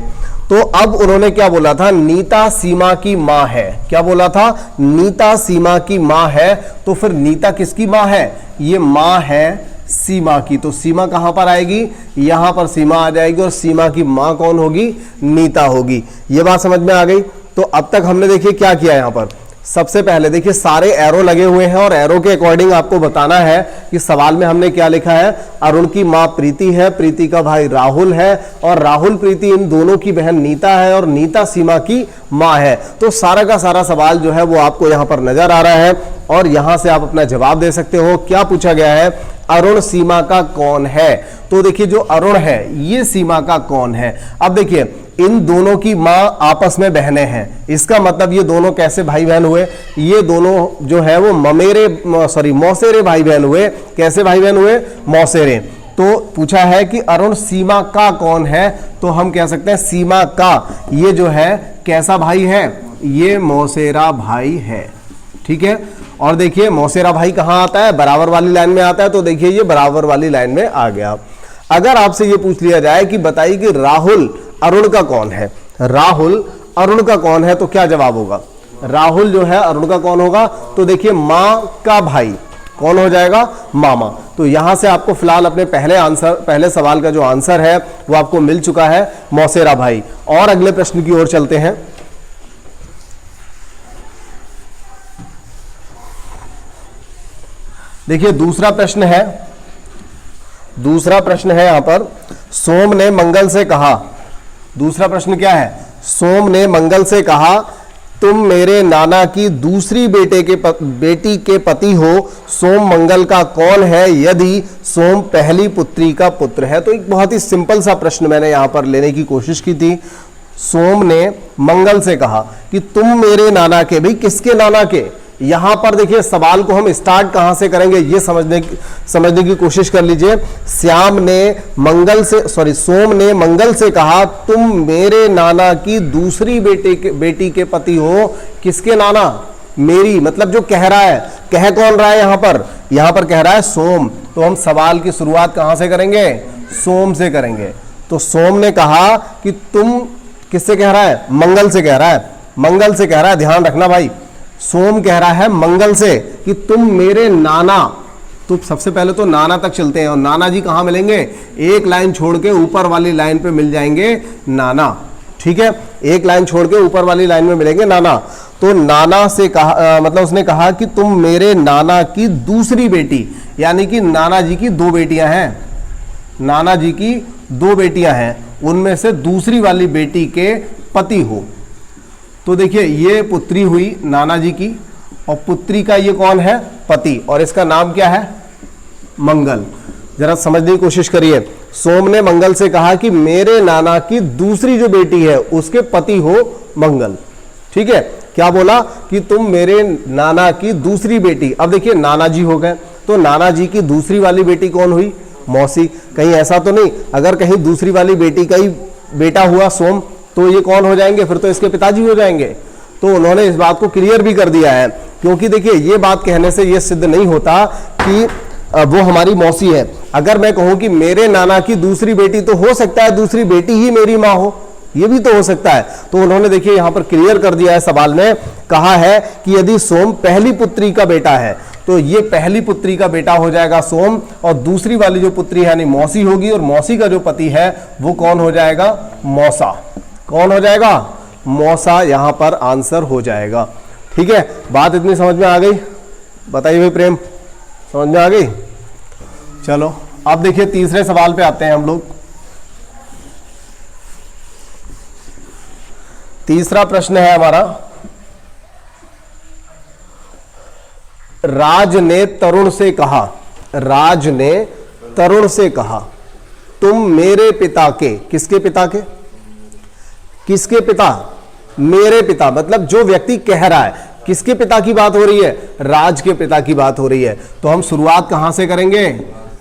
तो अब उन्होंने क्या बोला था, नीता सीमा की माँ है। क्या बोला था, नीता सीमा की माँ है। तो फिर नीता किसकी माँ है, ये माँ है सीमा की। तो सीमा कहां पर आएगी, यहां पर सीमा आ जाएगी और सीमा की मां कौन होगी, नीता होगी। ये बात समझ में आ गई। तो अब तक हमने देखिए क्या किया, यहां पर सबसे पहले देखिए सारे एरो लगे हुए हैं और एरो के अकॉर्डिंग आपको बताना है कि सवाल में हमने क्या लिखा है। अरुण की मां प्रीति है, प्रीति का भाई राहुल है और राहुल प्रीति इन दोनों की बहन नीता है और नीता सीमा की मां है। तो सारा का सारा सवाल जो है वो आपको यहां पर नजर आ रहा है और यहां से आप अपना जवाब दे सकते हो। क्या पूछा गया है, अरुण सीमा का कौन है। तो देखिए जो अरुण है ये सीमा का कौन है। अब देखिए इन दोनों की मां आपस में बहनें हैं, इसका मतलब ये दोनों कैसे भाई बहन हुए, ये दोनों जो है वो मौसेरे भाई बहन हुए। कैसे भाई बहन हुए, मौसेरे। तो पूछा है कि अरुण सीमा का कौन है, तो हम कह सकते हैं सीमा का ये जो है कैसा भाई है, ये मौसेरा भाई है। ठीक है, और देखिए मौसेरा भाई कहां आता है, बराबर वाली लाइन में आता है। तो देखिए ये बराबर वाली लाइन में आ गया। अगर आपसे ये पूछ लिया जाए कि बताइए कि राहुल अरुण का कौन है, राहुल अरुण का कौन है, तो क्या जवाब होगा, राहुल जो है अरुण का कौन होगा। तो देखिए मां का भाई कौन हो जाएगा, मामा। तो यहां से आपको फिलहाल अपने पहले सवाल का जो आंसर है वो आपको मिल चुका है, मौसेरा भाई। और अगले प्रश्न की ओर चलते हैं। देखिए दूसरा प्रश्न है यहां पर, सोम ने मंगल से कहा। दूसरा प्रश्न क्या है, सोम ने मंगल से कहा तुम मेरे नाना की दूसरी बेटी के पति हो, सोम मंगल का कौन है यदि सोम पहली पुत्री का पुत्र है। तो एक बहुत ही सिंपल सा प्रश्न मैंने यहां पर लेने की कोशिश की थी। सोम ने मंगल से कहा कि तुम मेरे नाना के, भाई किसके नाना के, यहां पर देखिए सवाल को हम स्टार्ट कहां से करेंगे ये समझने की कोशिश कर लीजिए। सोम ने मंगल से कहा तुम मेरे नाना की दूसरी बेटी के पति हो। किसके नाना, मेरी, मतलब जो कह रहा है, कह कौन रहा है यहां पर कह रहा है सोम। तो हम सवाल की शुरुआत कहां से करेंगे, सोम से करेंगे। तो सोम ने कहा कि तुम, किससे कह रहा है, मंगल से कह रहा है, ध्यान रखना भाई, सोम कह रहा है मंगल से कि तुम मेरे नाना। तो सबसे पहले तो नाना तक चलते हैं और नाना जी कहां मिलेंगे, एक लाइन छोड़ के ऊपर वाली लाइन पे मिल जाएंगे नाना। ठीक है, एक लाइन छोड़ के ऊपर वाली लाइन में मिलेंगे नाना। तो नाना से कहा, मतलब उसने कहा कि तुम मेरे नाना की दूसरी बेटी, यानी कि नाना जी की दो बेटियां हैं, उनमें से दूसरी वाली बेटी के पति हो। तो देखिए ये पुत्री हुई नाना जी की और पुत्री का ये कौन है, पति, और इसका नाम क्या है, मंगल। जरा समझने की कोशिश करिए। सोम ने मंगल से कहा कि मेरे नाना की दूसरी जो बेटी है उसके पति हो मंगल। ठीक है, क्या बोला कि तुम मेरे नाना की दूसरी बेटी। अब देखिए नाना जी हो गए, तो नाना जी की दूसरी वाली बेटी कौन हुई, मौसी। कहीं ऐसा तो नहीं अगर कहीं दूसरी वाली बेटी का ही बेटा हुआ सोम, तो ये कौन हो जाएंगे, फिर तो इसके पिताजी हो जाएंगे। तो उन्होंने इस बात को क्लियर भी कर दिया है, क्योंकि देखिए ये बात कहने से ये सिद्ध नहीं होता कि वो हमारी मौसी है। अगर मैं कहूं कि मेरे नाना की दूसरी बेटी, तो हो सकता है दूसरी बेटी ही मेरी मां हो, ये भी तो हो सकता है। तो उन्होंने देखिए यहां पर क्लियर कर दिया है, सवाल में कहा है कि यदि सोम पहली पुत्री का बेटा है तो ये पहली पुत्री का बेटा हो जाएगा सोम, और दूसरी वाली जो पुत्री है यानी मौसी होगी, और मौसी का जो पति है वो कौन हो जाएगा, मौसा। कौन हो जाएगा, मौसा, यहां पर आंसर हो जाएगा। ठीक है, बात इतनी समझ में आ गई, बताइए भाई प्रेम, समझ में आ गई। चलो अब देखिए तीसरे सवाल पे आते हैं हम लोग। तीसरा प्रश्न है हमारा, राज ने तरुण से कहा, तुम मेरे पिता के, किसके पिता के, किसके पिता, मेरे पिता, मतलब जो व्यक्ति कह रहा है, किसके पिता की बात हो रही है, राज के पिता की बात हो रही है। तो हम शुरुआत कहां से करेंगे,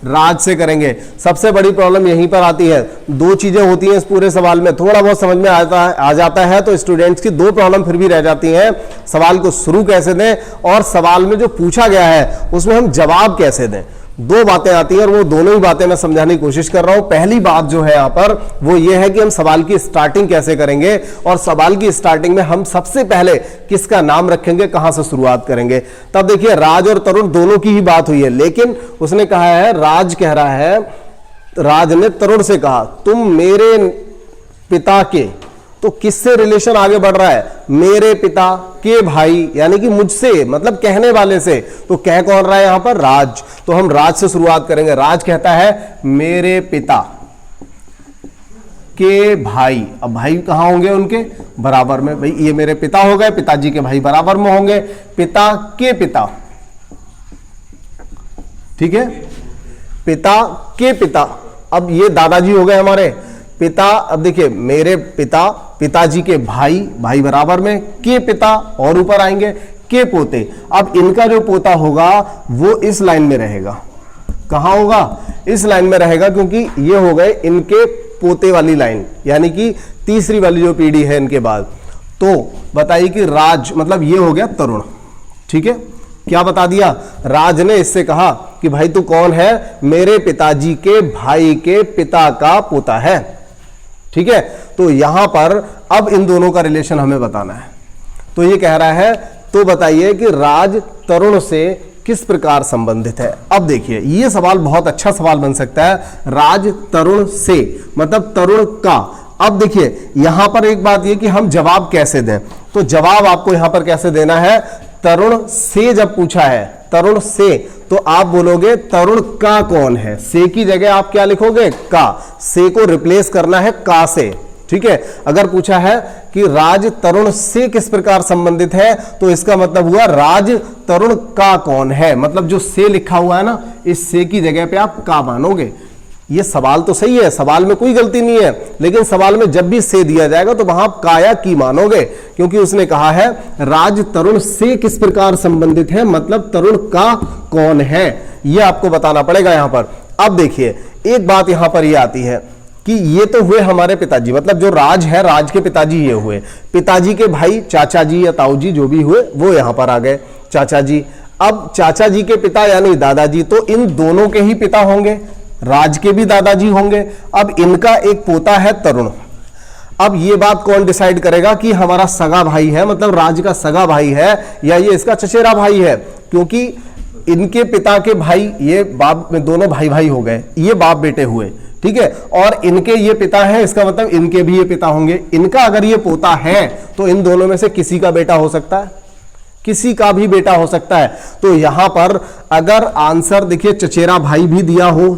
राज से करेंगे। सबसे बड़ी प्रॉब्लम यहीं पर आती है, दो चीजें होती हैं इस पूरे सवाल में, थोड़ा बहुत समझ में आ जाता है तो स्टूडेंट्स की दो प्रॉब्लम फिर भी रह जाती हैं, सवाल को शुरू कैसे दें और सवाल में जो पूछा गया है उसमें हम जवाब कैसे दें। दो बातें आती हैं और वो दोनों ही बातें मैं समझाने की कोशिश कर रहा हूं। पहली बात जो है यहां पर वो ये है कि हम सवाल की स्टार्टिंग कैसे करेंगे, और सवाल की स्टार्टिंग में हम सबसे पहले किसका नाम रखेंगे, कहां से शुरुआत करेंगे। तब देखिए राज और तरुण दोनों की ही बात हुई है, लेकिन उसने कहा है, राज कह रहा है, राज ने तरुण से कहा तुम मेरे पिता के, तो किससे रिलेशन आगे बढ़ रहा है, मेरे पिता के भाई, यानी कि मुझसे, मतलब कहने वाले से। तो कह कौन रहा है यहां पर, राज। तो हम राज से शुरुआत करेंगे। राज कहता है मेरे पिता के भाई। अब भाई कहां होंगे उनके, बराबर में। भाई ये मेरे पिता हो गए, पिताजी के भाई बराबर में होंगे, पिता के पिता, ठीक है, पिता के पिता। अब ये दादाजी हो गए हमारे पिता। अब देखिए मेरे पिता, पिताजी के भाई, भाई बराबर में, के पिता और ऊपर आएंगे के पोते। अब इनका जो पोता होगा वो इस लाइन में रहेगा। कहां होगा, इस लाइन में रहेगा, क्योंकि ये हो गए इनके पोते वाली लाइन, यानी कि तीसरी वाली जो पीढ़ी है इनके बाद। तो बताइए कि राज मतलब ये हो गया तरुण, ठीक है। क्या बता दिया, राज ने इससे कहा कि भाई तू कौन है, मेरे पिताजी के भाई के पिता का पोता है, ठीक है। तो यहां पर अब इन दोनों का रिलेशन हमें बताना है। तो ये कह रहा है, तो बताइए कि राज तरुण से किस प्रकार संबंधित है। अब देखिए ये सवाल बहुत अच्छा सवाल बन सकता है, राज तरुण से मतलब तरुण का। अब देखिए यहां पर एक बात ये कि हम जवाब कैसे दें, तो जवाब आपको यहां पर कैसे देना है, तरुण से जब पूछा है, तरुण से, तो आप बोलोगे तरुण का कौन है, से की जगह आप क्या लिखोगे, का। से को रिप्लेस करना है का से, ठीक है। अगर पूछा है कि राज तरुण से किस प्रकार संबंधित है, तो इसका मतलब हुआ राज तरुण का कौन है, मतलब जो से लिखा हुआ है ना, इस से की जगह पे आप का मानोगे। ये सवाल तो सही है, सवाल में कोई गलती नहीं है, लेकिन सवाल में जब भी से दिया जाएगा तो वहां का या की मानोगे, क्योंकि उसने कहा है राज तरुण से किस प्रकार संबंधित है, मतलब तरुण का कौन है, ये आपको बताना पड़ेगा यहां पर। अब देखिए एक बात यहां पर ये आती है कि ये तो हुए हमारे पिताजी, मतलब जो राज है, राज के पिताजी ये हुए, पिताजी के भाई चाचा जी या ताऊ जी जो भी हुए वो यहां पर आ गए, चाचा जी। अब चाचा जी के पिता यानी दादाजी, तो इन दोनों के ही पिता होंगे, राज के भी दादाजी होंगे। अब इनका एक पोता है तरुण। अब ये बात कौन डिसाइड करेगा कि हमारा सगा भाई है, मतलब राज का सगा भाई है, या ये इसका चचेरा भाई है, क्योंकि इनके पिता के भाई, ये बाप में दोनों भाई भाई हो गए, ये बाप बेटे हुए, ठीक है। और इनके ये पिता है, इसका मतलब इनके भी ये पिता होंगे। इनका अगर ये पोता है तो इन दोनों में से किसी का बेटा हो सकता है, किसी का भी बेटा हो सकता है। तो यहां पर अगर आंसर देखिए चचेरा भाई भी दिया हो,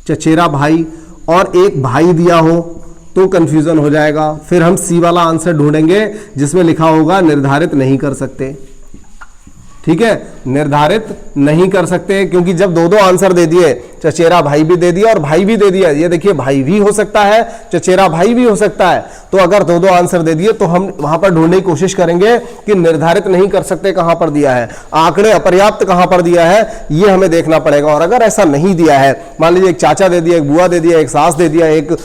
चचेरा भाई और एक भाई दिया हो तो कंफ्यूजन हो जाएगा। फिर हम सी वाला आंसर ढूंढेंगे जिसमें लिखा होगा निर्धारित नहीं कर सकते, ठीक है, निर्धारित नहीं कर सकते, क्योंकि जब दो दो आंसर दे दिए, चचेरा भाई भी दे दिया और भाई भी दे दिया, ये देखिए भाई भी हो सकता है, चचेरा भाई भी हो सकता है, तो अगर दो दो आंसर दे दिए तो हम वहां पर ढूंढने की कोशिश करेंगे कि निर्धारित नहीं कर सकते कहां पर दिया है, आंकड़े अपर्याप्त कहां पर दिया है, ये हमें देखना पड़ेगा। और अगर ऐसा नहीं दिया है, मान लीजिए एक चाचा दे दिया, एक बुआ दे दिया, एक सास दे दिया, एक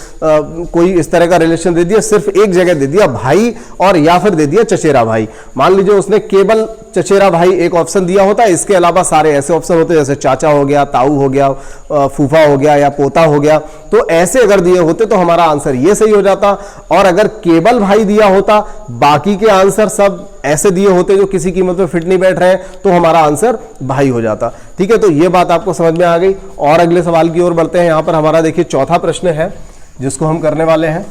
कोई इस तरह का रिलेशन दे दिया, सिर्फ एक जगह दे दिया भाई, और या फिर दे दिया चचेरा भाई, मान लीजिए उसने केवल चचेरा भाई एक ऑप्शन दिया होता है, इसके अलावा सारे ऐसे ऑप्शन होते जैसे चाचा हो गया, ताऊ हो गया, फूफा हो गया या पोता हो गया, तो ऐसे अगर दिए होते तो हमारा आंसर ये सही हो जाता। और अगर केवल भाई दिया होता, बाकी के आंसर सब ऐसे दिए होते जो किसी कीमत पे फिट नहीं बैठ रहे, तो हमारा आंसर भाई हो जाता, ठीक है। तो ये बात आपको समझ में आ गई। और अगले सवाल की ओर बढ़ते हैं। यहां पर हमारा देखिए चौथा प्रश्न है जिसको हम करने वाले हैं।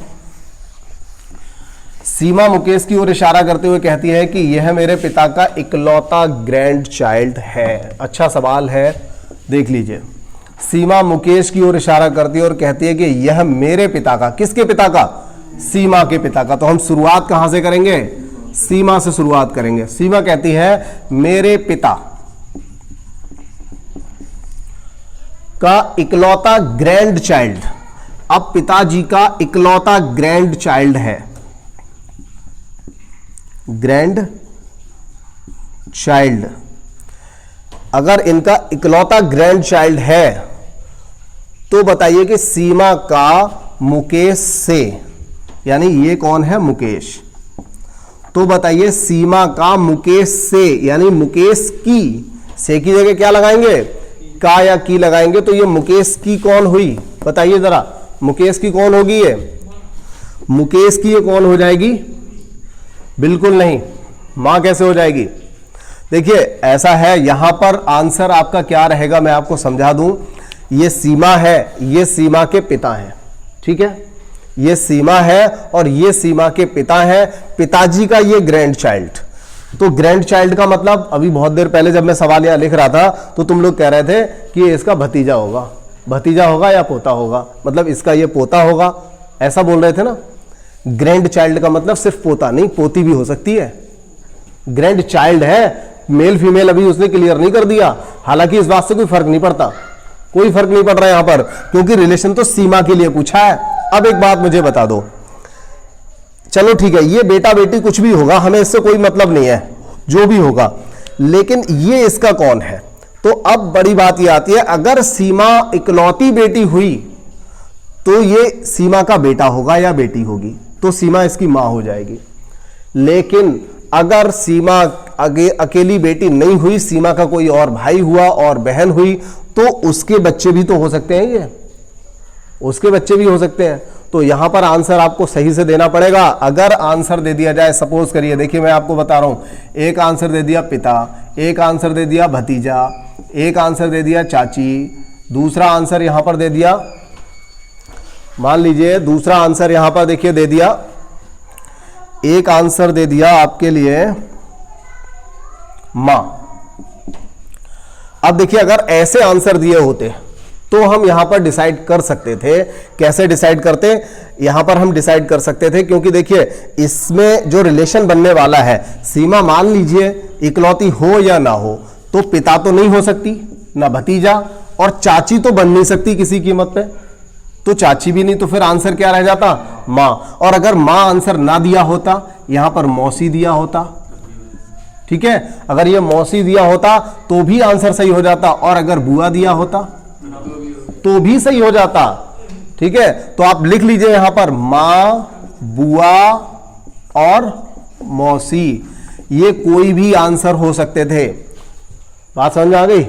सीमा मुकेश की ओर इशारा करते हुए कहती है कि यह मेरे पिता का इकलौता ग्रैंड चाइल्ड है। अच्छा सवाल है, देख लीजिए। सीमा मुकेश की ओर इशारा करती है और कहती है कि यह मेरे पिता का, किसके पिता का, सीमा के पिता का। तो हम शुरुआत कहां से करेंगे, सीमा से शुरुआत करेंगे। सीमा कहती है मेरे पिता का इकलौता ग्रैंड चाइल्ड। अब पिताजी का इकलौता ग्रैंड चाइल्ड है, ग्रैंड चाइल्ड। अगर इनका इकलौता ग्रैंड चाइल्ड है तो बताइए कि सीमा का मुकेश से, यानी ये कौन है, मुकेश, तो बताइए सीमा का मुकेश से, यानी मुकेश की, से की जगह क्या लगाएंगे, का या की लगाएंगे तो ये मुकेश की कौन हुई, बताइए जरा, मुकेश की कौन होगी ये, मुकेश की ये कौन हो जाएगी, बिल्कुल नहीं, मां कैसे हो जाएगी। देखिए ऐसा है, यहां पर आंसर आपका क्या रहेगा मैं आपको समझा दूं। ये सीमा है, ये सीमा के पिता हैं, ठीक है, ये सीमा है और ये सीमा के पिता हैं, पिताजी का ये ग्रैंड चाइल्ड। तो ग्रैंड चाइल्ड का मतलब, अभी बहुत देर पहले जब मैं सवाल यहां लिख रहा था तो तुम लोग कह रहे थे कि ये इसका भतीजा होगा, भतीजा होगा या पोता होगा, मतलब इसका ये पोता होगा, ऐसा बोल रहे थे ना। ग्रैंड चाइल्ड का मतलब सिर्फ पोता नहीं, पोती भी हो सकती है। ग्रैंड चाइल्ड है, मेल फीमेल अभी उसने क्लियर नहीं कर दिया, हालांकि इस बात से कोई फर्क नहीं पड़ता, कोई फर्क नहीं पड़ रहा है यहां पर, क्योंकि रिलेशन तो सीमा के लिए पूछा है। अब एक बात मुझे बता दो, चलो ठीक है, ये बेटा बेटी कुछ भी होगा, हमें इससे कोई मतलब नहीं है, जो भी होगा, लेकिन ये इसका कौन है। तो अब बड़ी बात ये आती है, अगर सीमा इकलौती बेटी हुई तो ये सीमा का बेटा होगा या बेटी होगी, तो सीमा इसकी मां हो जाएगी। लेकिन अगर सीमा अकेली बेटी नहीं हुई, सीमा का कोई और भाई हुआ और बहन हुई, तो उसके बच्चे भी तो हो सकते हैं, ये उसके बच्चे भी हो सकते हैं। तो यहां पर आंसर आपको सही से देना पड़ेगा। अगर आंसर दे दिया जाए, सपोज करिए, देखिए मैं आपको बता रहा हूं, एक आंसर दे दिया पिता, एक आंसर दे दिया भतीजा, एक आंसर दे दिया चाची, दूसरा आंसर यहां पर दे दिया, मान लीजिए दूसरा आंसर यहां पर देखिए दे दिया, एक आंसर दे दिया आपके लिए मां। अब देखिए अगर ऐसे आंसर दिए होते तो हम यहां पर डिसाइड कर सकते थे। कैसे डिसाइड करते, यहां पर हम डिसाइड कर सकते थे, क्योंकि देखिए इसमें जो रिलेशन बनने वाला है, सीमा मान लीजिए इकलौती हो या ना हो, तो पिता तो नहीं हो सकती, ना भतीजा, और चाची तो बन नहीं सकती किसी कीमत पे, तो चाची भी नहीं, तो फिर आंसर क्या रह जाता, मां। और अगर मां आंसर ना दिया होता, यहां पर मौसी दिया होता, ठीक है, अगर ये मौसी दिया होता तो भी आंसर सही हो जाता, और अगर बुआ दिया होता तो भी सही हो जाता, ठीक है। तो आप लिख लीजिए यहां पर मां, बुआ और मौसी, ये कोई भी आंसर हो सकते थे। बात समझ में आ गई,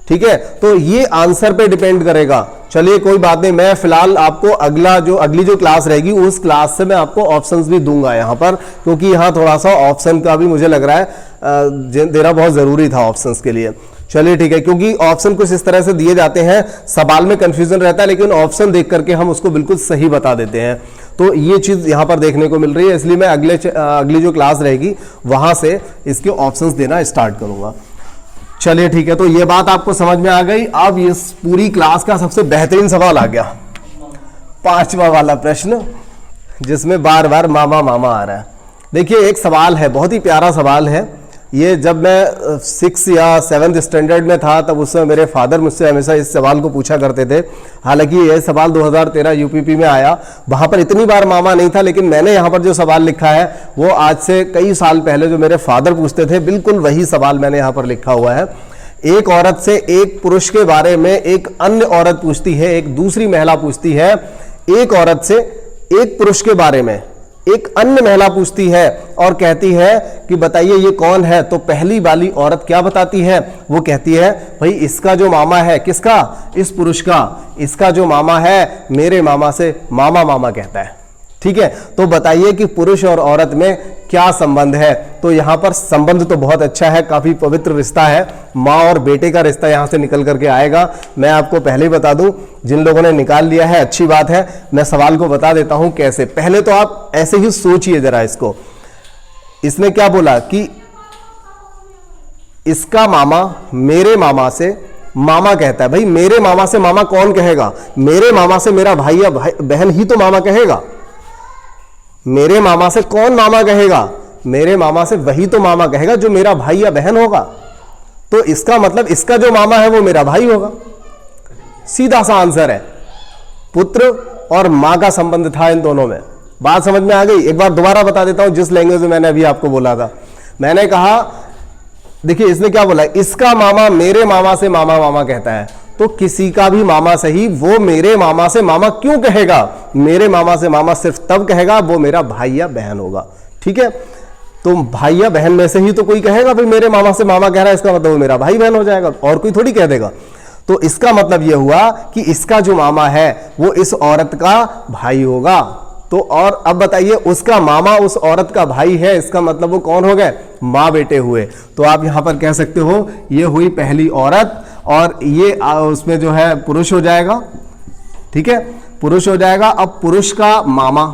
ठीक है। तो ये आंसर पे डिपेंड करेगा। चलिए कोई बात नहीं, मैं फिलहाल आपको अगली जो क्लास रहेगी उस क्लास से मैं आपको ऑप्शंस भी दूंगा यहां पर, क्योंकि यहां थोड़ा सा ऑप्शन का भी मुझे लग रहा है देना बहुत जरूरी था ऑप्शंस के लिए। चलिए ठीक है, क्योंकि ऑप्शन कुछ इस तरह से दिए जाते हैं, सवाल में कंफ्यूजन रहता है, लेकिन ऑप्शन देख करके हम उसको बिल्कुल सही बता देते हैं। तो ये चीज यहां पर देखने को मिल रही है, इसलिए मैं अगली जो क्लास रहेगी वहां से इसके ऑप्शंस देना स्टार्ट करूंगा। चलिए ठीक है, तो ये बात आपको समझ में आ गई। अब इस पूरी क्लास का सबसे बेहतरीन सवाल आ गया, पांचवा वाला प्रश्न, जिसमें बार बार मामा मामा आ रहा है। देखिए एक सवाल है, बहुत ही प्यारा सवाल है ये। जब मैं 6 या 7th स्टैंडर्ड में था तब उस समय मेरे फादर मुझसे हमेशा इस सवाल को पूछा करते थे। हालांकि यह सवाल 2013 यूपीपी में आया, वहां पर इतनी बार मामा नहीं था, लेकिन मैंने यहां पर जो सवाल लिखा है वो आज से कई साल पहले जो मेरे फादर पूछते थे, बिल्कुल वही सवाल मैंने यहां पर लिखा हुआ है। एक औरत से एक पुरुष के बारे में एक अन्य औरत पूछती है, एक दूसरी महिला पूछती है। एक औरत से एक पुरुष के बारे में एक अन्य महिला पूछती है और कहती है कि बताइए ये कौन है। तो पहली वाली औरत क्या बताती है, वो कहती है भाई इसका जो मामा है, किसका, इस पुरुष का, इसका जो मामा है मेरे मामा से मामा मामा कहता है, ठीक है। तो बताइए कि पुरुष और औरत में क्या संबंध है। तो यहां पर संबंध तो बहुत अच्छा है, काफी पवित्र रिश्ता है, माँ और बेटे का रिश्ता यहां से निकल करके आएगा। मैं आपको पहले ही बता दूं, जिन लोगों ने निकाल लिया है अच्छी बात है, मैं सवाल को बता देता हूं कैसे। पहले तो आप ऐसे ही सोचिए जरा इसको, इसने क्या बोला कि इसका मामा मेरे मामा से मामा कहता है। भाई मेरे मामा से मामा कौन कहेगा, मेरे मामा से मेरा भाई या बहन ही तो मामा कहेगा। मेरे मामा से कौन मामा कहेगा, मेरे मामा से वही तो मामा कहेगा जो मेरा भाई या बहन होगा। तो इसका मतलब इसका जो मामा है वो मेरा भाई होगा, सीधा सा आंसर है। पुत्र और मां का संबंध था इन दोनों में। बात समझ में आ गई। एक बार दोबारा बता देता हूं जिस लैंग्वेज में मैंने अभी आपको बोला था। मैंने कहा देखिए इसने क्या बोला, इसका मामा मेरे मामा से मामा मामा कहता है। तो किसी का भी मामा सही, वो मेरे मामा से मामा क्यों कहेगा, मेरे मामा से मामा सिर्फ तब कहेगा वो मेरा भाई या बहन होगा, ठीक है। तो भाई या बहन में से ही तो कोई कहेगा भाई मेरे मामा से मामा कह रहा है, इसका मतलब वो मेरा भाई बहन हो जाएगा, और कोई थोड़ी कह देगा। तो इसका मतलब यह हुआ कि इसका जो मामा है वो इस औरत का भाई होगा। तो और अब बताइए, उसका मामा उस औरत का भाई है, इसका मतलब वो कौन हो गए, माँ बेटे हुए। तो आप यहां पर कह सकते हो ये हुई पहली औरत और ये उसमें जो है पुरुष हो जाएगा, ठीक है, पुरुष हो जाएगा। अब पुरुष का मामा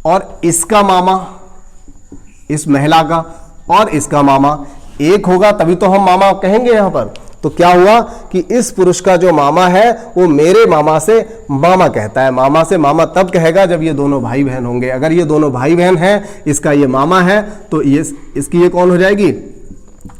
और इसका मामा, इस महिला का और इसका मामा एक होगा, तभी तो हम मामा कहेंगे यहां पर। तो क्या हुआ कि इस पुरुष का जो मामा है वो मेरे मामा से मामा कहता है। मामा से मामा तब कहेगा जब ये दोनों भाई बहन होंगे। अगर ये दोनों भाई बहन हैं, इसका ये मामा है, तो ये इसकी ये कौन हो जाएगी,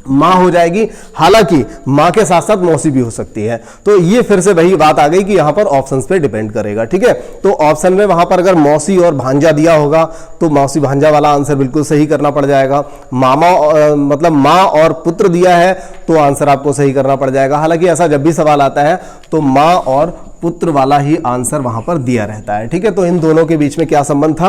माँ हो जाएगी। हालांकि माँ के साथ साथ मौसी भी हो सकती है। तो ये फिर से वही बात आ गई कि यहां पर ऑप्शंस पे डिपेंड करेगा, ठीक है। तो ऑप्शन में वहां पर अगर मौसी और भांजा दिया होगा तो मौसी भांजा वाला आंसर बिल्कुल सही करना पड़ जाएगा। मामा मतलब माँ और पुत्र दिया है तो आंसर आपको सही करना पड़ जाएगा। हालांकि ऐसा जब भी सवाल आता है तो माँ और पुत्र वाला ही आंसर वहां पर दिया रहता है, ठीक है। तो इन दोनों के बीच में क्या संबंध था,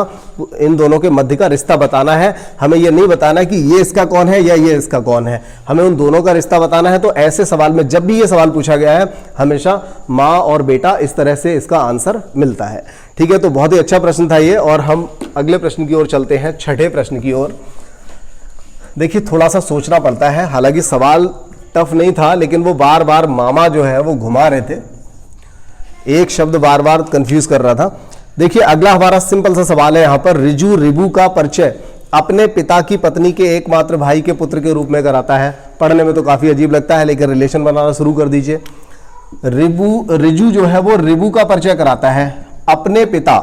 इन दोनों के मध्य का रिश्ता बताना है। हमें यह नहीं बताना कि ये इसका कौन है या ये इसका कौन है, हमें उन दोनों का रिश्ता बताना है। तो ऐसे सवाल में जब भी ये सवाल पूछा गया है हमेशा माँ और बेटा इस तरह से इसका आंसर मिलता है, ठीक है। तो बहुत ही अच्छा प्रश्न था ये। और हम अगले प्रश्न की ओर चलते हैं, छठे प्रश्न की ओर। देखिए थोड़ा सा सोचना पड़ता है, हालांकि सवाल टफ नहीं था लेकिन वो बार बार मामा जो है वो घुमा रहे थे, एक शब्द बार बार कंफ्यूज कर रहा था। देखिए अगला हमारा सिंपल सा सवाल है यहां पर, रिजू रिबू का परिचय अपने पिता की पत्नी के एकमात्र भाई के पुत्र के रूप में कराता है। पढ़ने में तो काफी अजीब लगता है लेकिन रिलेशन बनाना शुरू कर दीजिए। रिजू जो है वो रिबू का परिचय कराता है अपने पिता,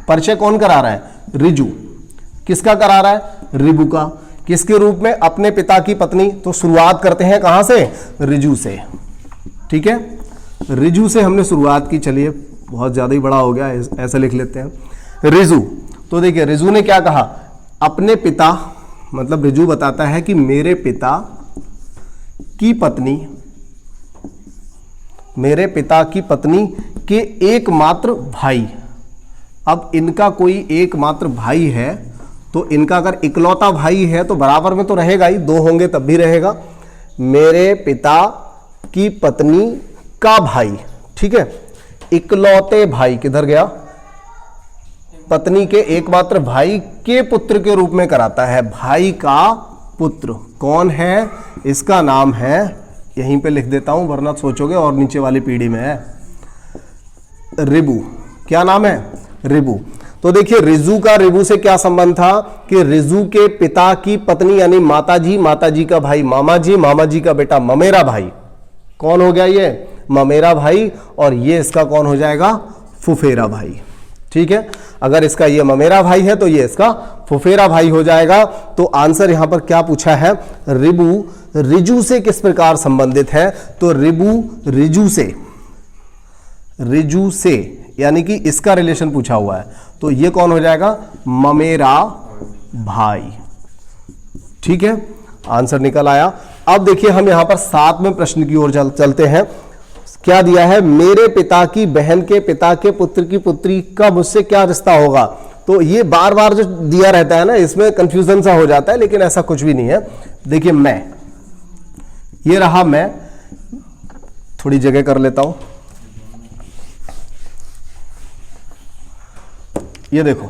परिचय कौन करा रहा है, रिजू। किसका करा रहा है, रिबू का। किसके रूप में, अपने पिता की पत्नी। तो शुरुआत करते हैं कहां से, रिजू से, ठीक है। रिजू से हमने शुरुआत की, चलिए बहुत ज्यादा ही बड़ा हो गया, ऐसा लिख लेते हैं रिजू। तो देखिए रिजू ने क्या कहा, अपने पिता, मतलब रिजू बताता है कि मेरे पिता की पत्नी, मेरे पिता की पत्नी के एकमात्र भाई। अब इनका कोई एकमात्र भाई है तो इनका अगर इकलौता भाई है तो बराबर में तो रहेगा ही, दो होंगे तब भी रहेगा। मेरे पिता की पत्नी का भाई, ठीक है। इकलौते भाई किधर गया, पत्नी के एकमात्र भाई के पुत्र के रूप में कराता है। भाई का पुत्र कौन है, इसका नाम है, यहीं पे लिख देता हूं वरना सोचोगे और नीचे वाली पीढ़ी में है, रिबू। क्या नाम है, रिबू। तो देखिए रिजू का रिबू से क्या संबंध था कि रिजू के पिता की पत्नी यानी माताजी, माताजी का भाई मामा जी, मामा जी का बेटा ममेरा भाई। कौन हो गया ये, ममेरा भाई। और ये इसका कौन हो जाएगा, फुफेरा भाई, ठीक है। अगर इसका ये ममेरा भाई है तो ये इसका फुफेरा भाई हो जाएगा। तो आंसर यहां पर क्या पूछा है, रिबू रिजू से किस प्रकार संबंधित है। तो रिबू रिजू से, रिजू से यानी कि इसका रिलेशन पूछा हुआ है, तो ये कौन हो जाएगा, ममेरा भाई, ठीक है। आंसर निकल आया। अब देखिए हम यहां पर 7वें प्रश्न की ओर चलते हैं। क्या दिया है, मेरे पिता की बहन के पिता के पुत्र की पुत्री का मुझसे क्या रिश्ता होगा। तो ये बार बार जो दिया रहता है ना, इसमें कंफ्यूजन सा हो जाता है, लेकिन ऐसा कुछ भी नहीं है। देखिए मैं, ये रहा मैं, थोड़ी जगह कर लेता हूं। ये देखो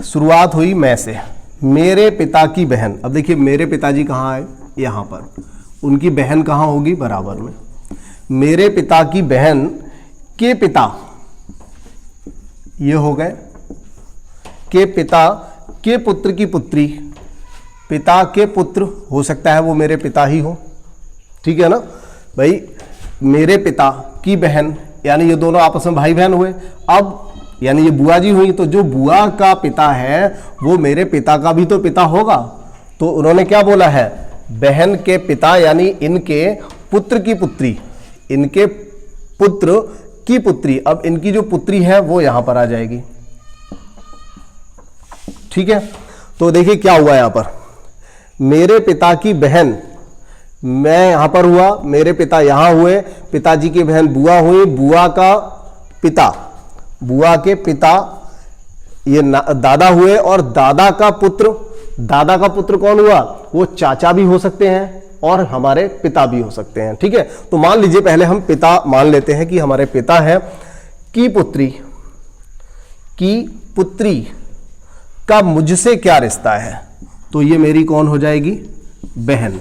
शुरुआत हुई मैं से, मेरे पिता की बहन। अब देखिए मेरे पिताजी कहां आए, यहां पर, उनकी बहन कहां होगी, बराबर में। मेरे पिता की बहन के पिता, ये हो गए, के पिता के पुत्र की पुत्री। पिता के पुत्र हो सकता है वो मेरे पिता ही हो, ठीक है ना भाई। मेरे पिता की बहन यानी ये दोनों आपस में भाई बहन हुए। अब यानी ये बुआ जी हुई, तो जो बुआ का पिता है वो मेरे पिता का भी तो पिता होगा। तो उन्होंने क्या बोला है, बहन के पिता यानी इनके पुत्र की पुत्री, इनके पुत्र की पुत्री। अब इनकी जो पुत्री है वो यहां पर आ जाएगी, ठीक है। तो देखिए क्या हुआ यहां पर, मेरे पिता की बहन, मैं यहां पर हुआ, मेरे पिता यहां हुए, पिताजी की बहन बुआ हुई, बुआ का पिता, बुआ के पिता ये दादा हुए, और दादा का पुत्र, दादा का पुत्र कौन हुआ, वो चाचा भी हो सकते हैं, और हमारे पिता भी हो सकते हैं। ठीक है, तो मान लीजिए पहले हम पिता मान लेते हैं कि हमारे पिता है, की पुत्री का मुझसे क्या रिश्ता है, तो ये मेरी कौन हो जाएगी, बहन।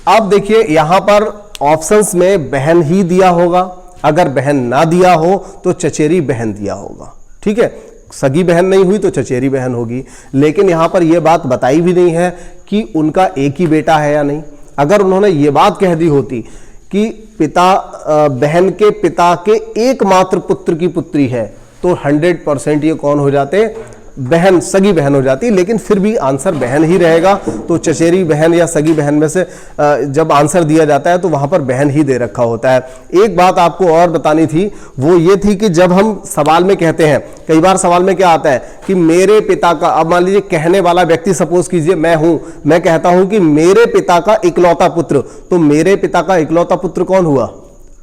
अब देखिए यहां पर ऑप्शंस में बहन ही दिया होगा, अगर बहन ना दिया हो तो चचेरी बहन दिया होगा। ठीक है, सगी बहन नहीं हुई तो चचेरी बहन होगी, लेकिन यहां पर यह बात बताई भी नहीं है कि उनका एक ही बेटा है या नहीं। अगर उन्होंने ये बात कह दी होती कि बहन के पिता के एकमात्र पुत्र की पुत्री है, तो 100% ये कौन हो जाते, बहन, सगी बहन हो जाती, लेकिन फिर भी आंसर बहन ही रहेगा। तो चचेरी बहन या सगी बहन में से जब आंसर दिया जाता है तो वहां पर बहन ही दे रखा होता है। एक बात आपको और बतानी थी, वो ये थी कि जब हम सवाल में कहते हैं, कई बार सवाल में क्या आता है कि मेरे पिता का, अब मान लीजिए कहने वाला व्यक्ति सपोज कीजिए मैं हूं, मैं कहता हूं कि मेरे पिता का इकलौता पुत्र, तो मेरे पिता का इकलौता पुत्र कौन हुआ,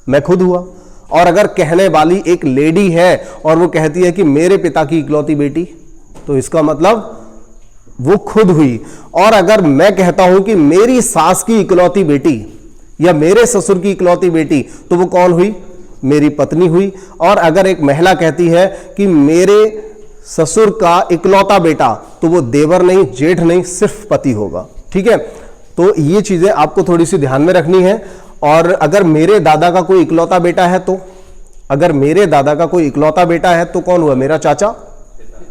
मैं खुद हुआ। और अगर कहने वाली एक लेडी है और वो कहती है कि मेरे पिता की इकलौती बेटी, तो इसका मतलब वो खुद हुई। और अगर मैं कहता हूं कि मेरी सास की इकलौती बेटी या मेरे ससुर की इकलौती बेटी, तो वो कौन हुई, मेरी पत्नी हुई। और अगर एक महिला कहती है कि मेरे ससुर का इकलौता बेटा, तो वो देवर नहीं, जेठ नहीं, सिर्फ पति होगा। ठीक है, तो ये चीजें आपको थोड़ी सी ध्यान में रखनी है। और अगर मेरे दादा का कोई इकलौता बेटा है, तो अगर मेरे दादा का कोई इकलौता बेटा है तो कौन हुआ, मेरा चाचा,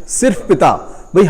सिर्फ पिता। भाई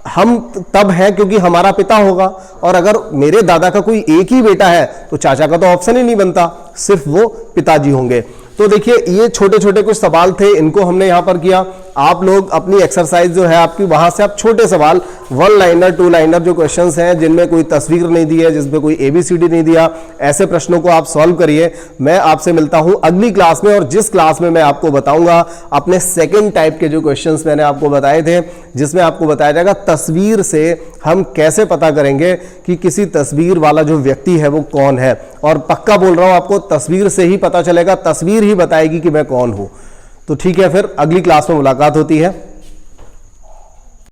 हम तब है क्योंकि हमारा पिता होगा, और अगर मेरे दादा का कोई एक ही बेटा है तो चाचा का तो ऑप्शन ही नहीं बनता, सिर्फ वो पिताजी होंगे। तो देखिए ये छोटे छोटे कुछ सवाल थे, इनको हमने यहां पर किया। आप लोग अपनी एक्सरसाइज जो है आपकी, वहां से आप छोटे सवाल 1 लाइनर 2 लाइनर जो क्वेश्चंस हैं जिनमें कोई तस्वीर नहीं दी है, जिसमें कोई ABCD नहीं दिया, ऐसे प्रश्नों को आप सॉल्व करिए। मैं आपसे मिलता हूं अगली क्लास में, और जिस क्लास में मैं आपको बताऊंगा अपने सेकेंड टाइप के जो क्वेश्चंस मैंने आपको बताए थे, जिसमें आपको बताया जाएगा तस्वीर से हम कैसे पता करेंगे कि किसी तस्वीर वाला जो व्यक्ति है वो कौन है। और पक्का बोल रहा हूं आपको, तस्वीर से ही पता चलेगा, तस्वीर ही बताएगी कि मैं कौन हूं। तो ठीक है, फिर अगली क्लास में मुलाकात होती है।